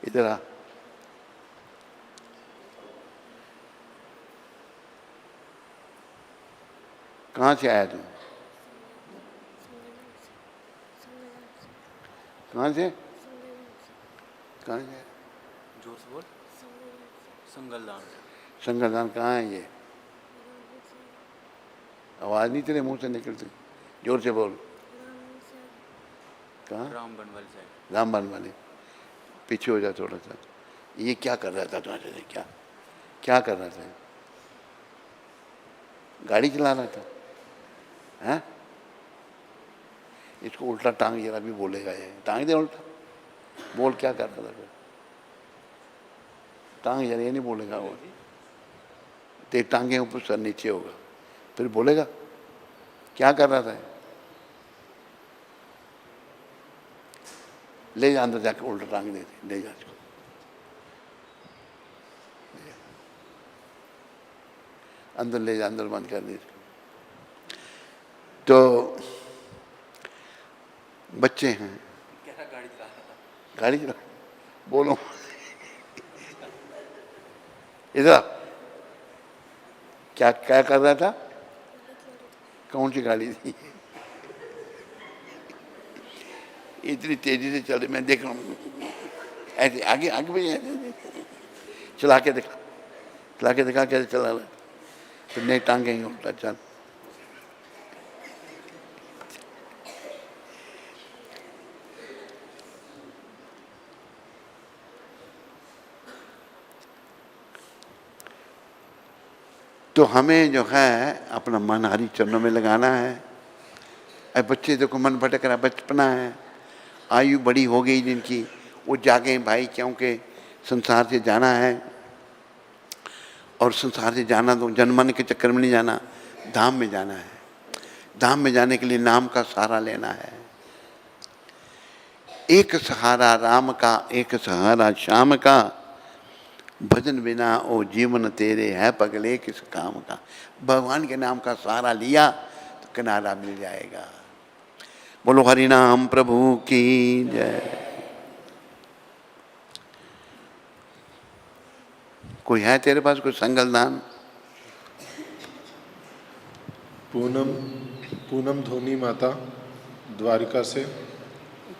इधर आ। कहाँ से आया तू? कहाँ से? कहाँ से? जोर से बोल। संगलदान। संगलदान कहाँ है ये? आवाज़ नहीं तेरे मुंह से निकलती, जोर से बोल। कहाँ? रामबन वाली साइड। रामबन वाले, पीछे हो जा थोड़ा सा। ये क्या कर रहा था तुम्हारे से? क्या क्या कर रहा था? गाड़ी चला रहा था? हैं? इसको उल्टा टांग, जरा भी बोलेगा ये, टांग दे उल्टा, बोल क्या कर रहा था फिर? टांग जरा, ये नहीं बोलेगा वो, तेरी टांगे ऊपर सर नीचे होगा, फिर बोलेगा क्या कर रहा था? ले जा अंदर जाकर, उल्टा टांग दे, ले जा इसको, अंदर ले जा, अंदर बंद कर दे इसको। तो बच्चे हैं, गाड़ी चला रहा था। गाड़ी चला, बोलो इधर क्या क्या कर रहा था? कौन सी गाड़ी थी? इतनी तेजी से चल रही, मैं देख रहा हूँ ऐसे आगे आगे भी चला के दिखा कैसे चला रहा, तो नहीं टांगेंगे उल्टा। चल तो हमें जो है अपना मन हरि चरणों में लगाना है। अब बच्चे देखो मन भटक रहा, बचपना है, आयु बड़ी हो गई जिनकी, वो जागे भाई, क्योंकि संसार से जाना है। और संसार से जाना तो जनमन के चक्कर में नहीं जाना, धाम में जाना है। धाम में जाने के लिए नाम का सहारा लेना है। एक सहारा राम का, एक सहारा श्याम का, भजन बिना ओ जीवन तेरे है पगले किस काम का। भगवान के नाम का सहारा लिया तो किनारा मिल जाएगा। बोलो हरि नाम प्रभु की जय। कोई है तेरे पास कोई संगल दान? पूनम धोनी माता द्वारिका से।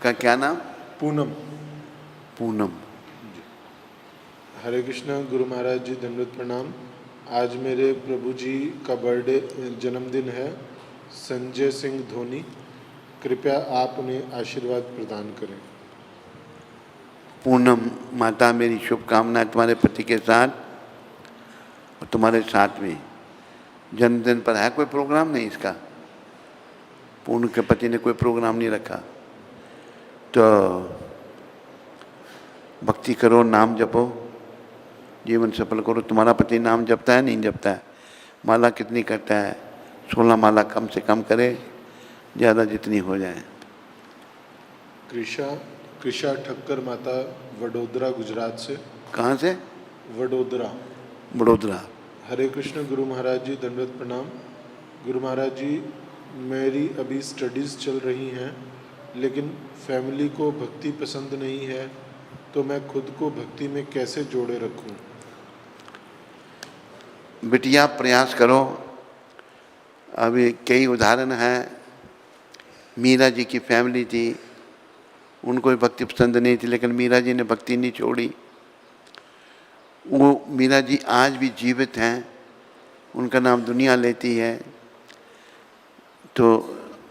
का क्या नाम? पूनम। पूनम। हरे कृष्णा गुरु महाराज जी, दंडवत प्रणाम। आज मेरे प्रभु जी का बर्थडे जन्मदिन है, संजय सिंह धोनी। कृपया आप उन्हें आशीर्वाद प्रदान करें। पूनम माता, मेरी शुभकामनाएं तुम्हारे पति के साथ और तुम्हारे साथ में। जन्मदिन पर है कोई प्रोग्राम नहीं इसका? पूनम के पति ने कोई प्रोग्राम नहीं रखा, तो भक्ति करो, नाम जपो, जीवन सफल करो। तुम्हारा पति नाम जपता है नहीं जपता है? माला कितनी करता है? 16 माला कम से कम करे, ज़्यादा जितनी हो जाए। कृषा ठक्कर माता वडोदरा गुजरात से। कहाँ से? वडोदरा। हरे कृष्ण गुरु महाराज जी, दंडवत प्रणाम। गुरु महाराज जी, मेरी अभी स्टडीज़ चल रही हैं, लेकिन फैमिली को भक्ति पसंद नहीं है, तो मैं खुद को भक्ति में कैसे जोड़े रखूं? बिटिया प्रयास करो। अभी कई उदाहरण हैं। मीरा जी की फैमिली थी, उनको भी भक्ति पसंद नहीं थी, लेकिन मीरा जी ने भक्ति नहीं छोड़ी। वो मीरा जी आज भी जीवित हैं, उनका नाम दुनिया लेती है। तो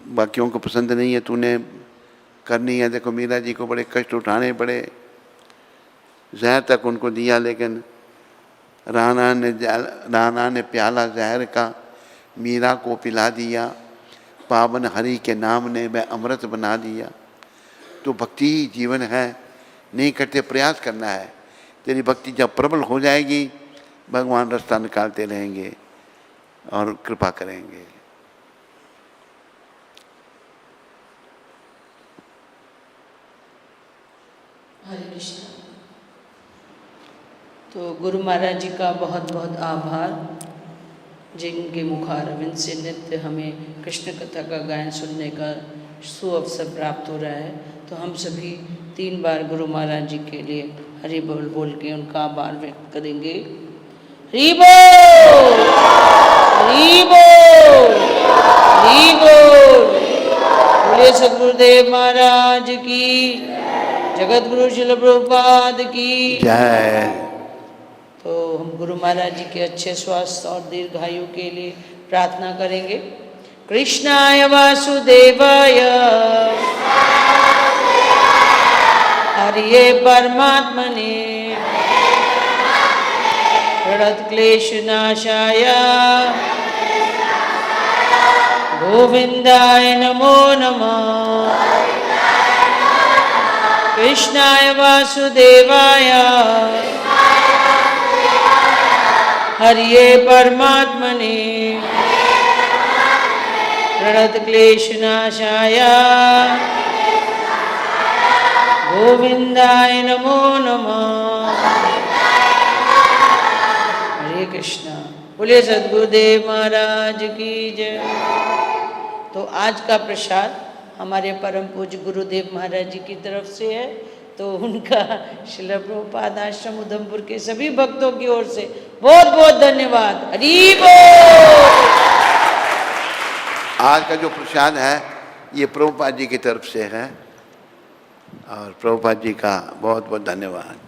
बाकियों को पसंद नहीं है, तूने करनी है। देखो मीरा जी को बड़े कष्ट उठाने पड़े, जहर तक उनको दिया, लेकिन राणा ने प्याला जहर का मीरा को पिला दिया। पावन हरि के नाम ने वह अमृत बना दिया। तो भक्ति ही जीवन है, नहीं करते प्रयास करना है। तेरी भक्ति जब प्रबल हो जाएगी, भगवान रास्ता निकालते रहेंगे और कृपा करेंगे। हरे कृष्ण। तो गुरु महाराज जी का बहुत बहुत आभार, जिनके मुखारविंद से नित्य हमें कृष्ण कथा का गायन सुनने का सुअवसर प्राप्त हो रहा है। तो हम सभी 3 बार गुरु महाराज जी के लिए हरि बोल बोल के उनका आभार व्यक्त करेंगे। हरि बोल, हरि बोल, हरि बोल। बोले सद्गुरुदेव महाराज की, जगत गुरु श्रील प्रभुपाद की जय। तो हम गुरु महाराज जी के अच्छे स्वास्थ्य और दीर्घायु के लिए प्रार्थना करेंगे। कृष्णाय वासुदेवाय हरिये परमात्मने प्रणतक्लेशनाशाय गोविंदाय नमो नमः। कृष्णाय वासुदेवाय हरिये परमात्मने प्रणतक्लेशनाशाय गोविंदाय नमो नमः। हरे कृष्णा। बोले सद्गुरुदेव महाराज की जय। तो आज का प्रसाद हमारे परम पूज्य गुरुदेव महाराज जी की तरफ से है। तो उनका श्रील प्रभुपाद आश्रम उधमपुर के सभी भक्तों की ओर से बहुत बहुत धन्यवाद। हरि बोल। आज का जो प्रसाद है ये प्रभुपाद जी की तरफ से है और प्रभुपाद जी का बहुत बहुत धन्यवाद।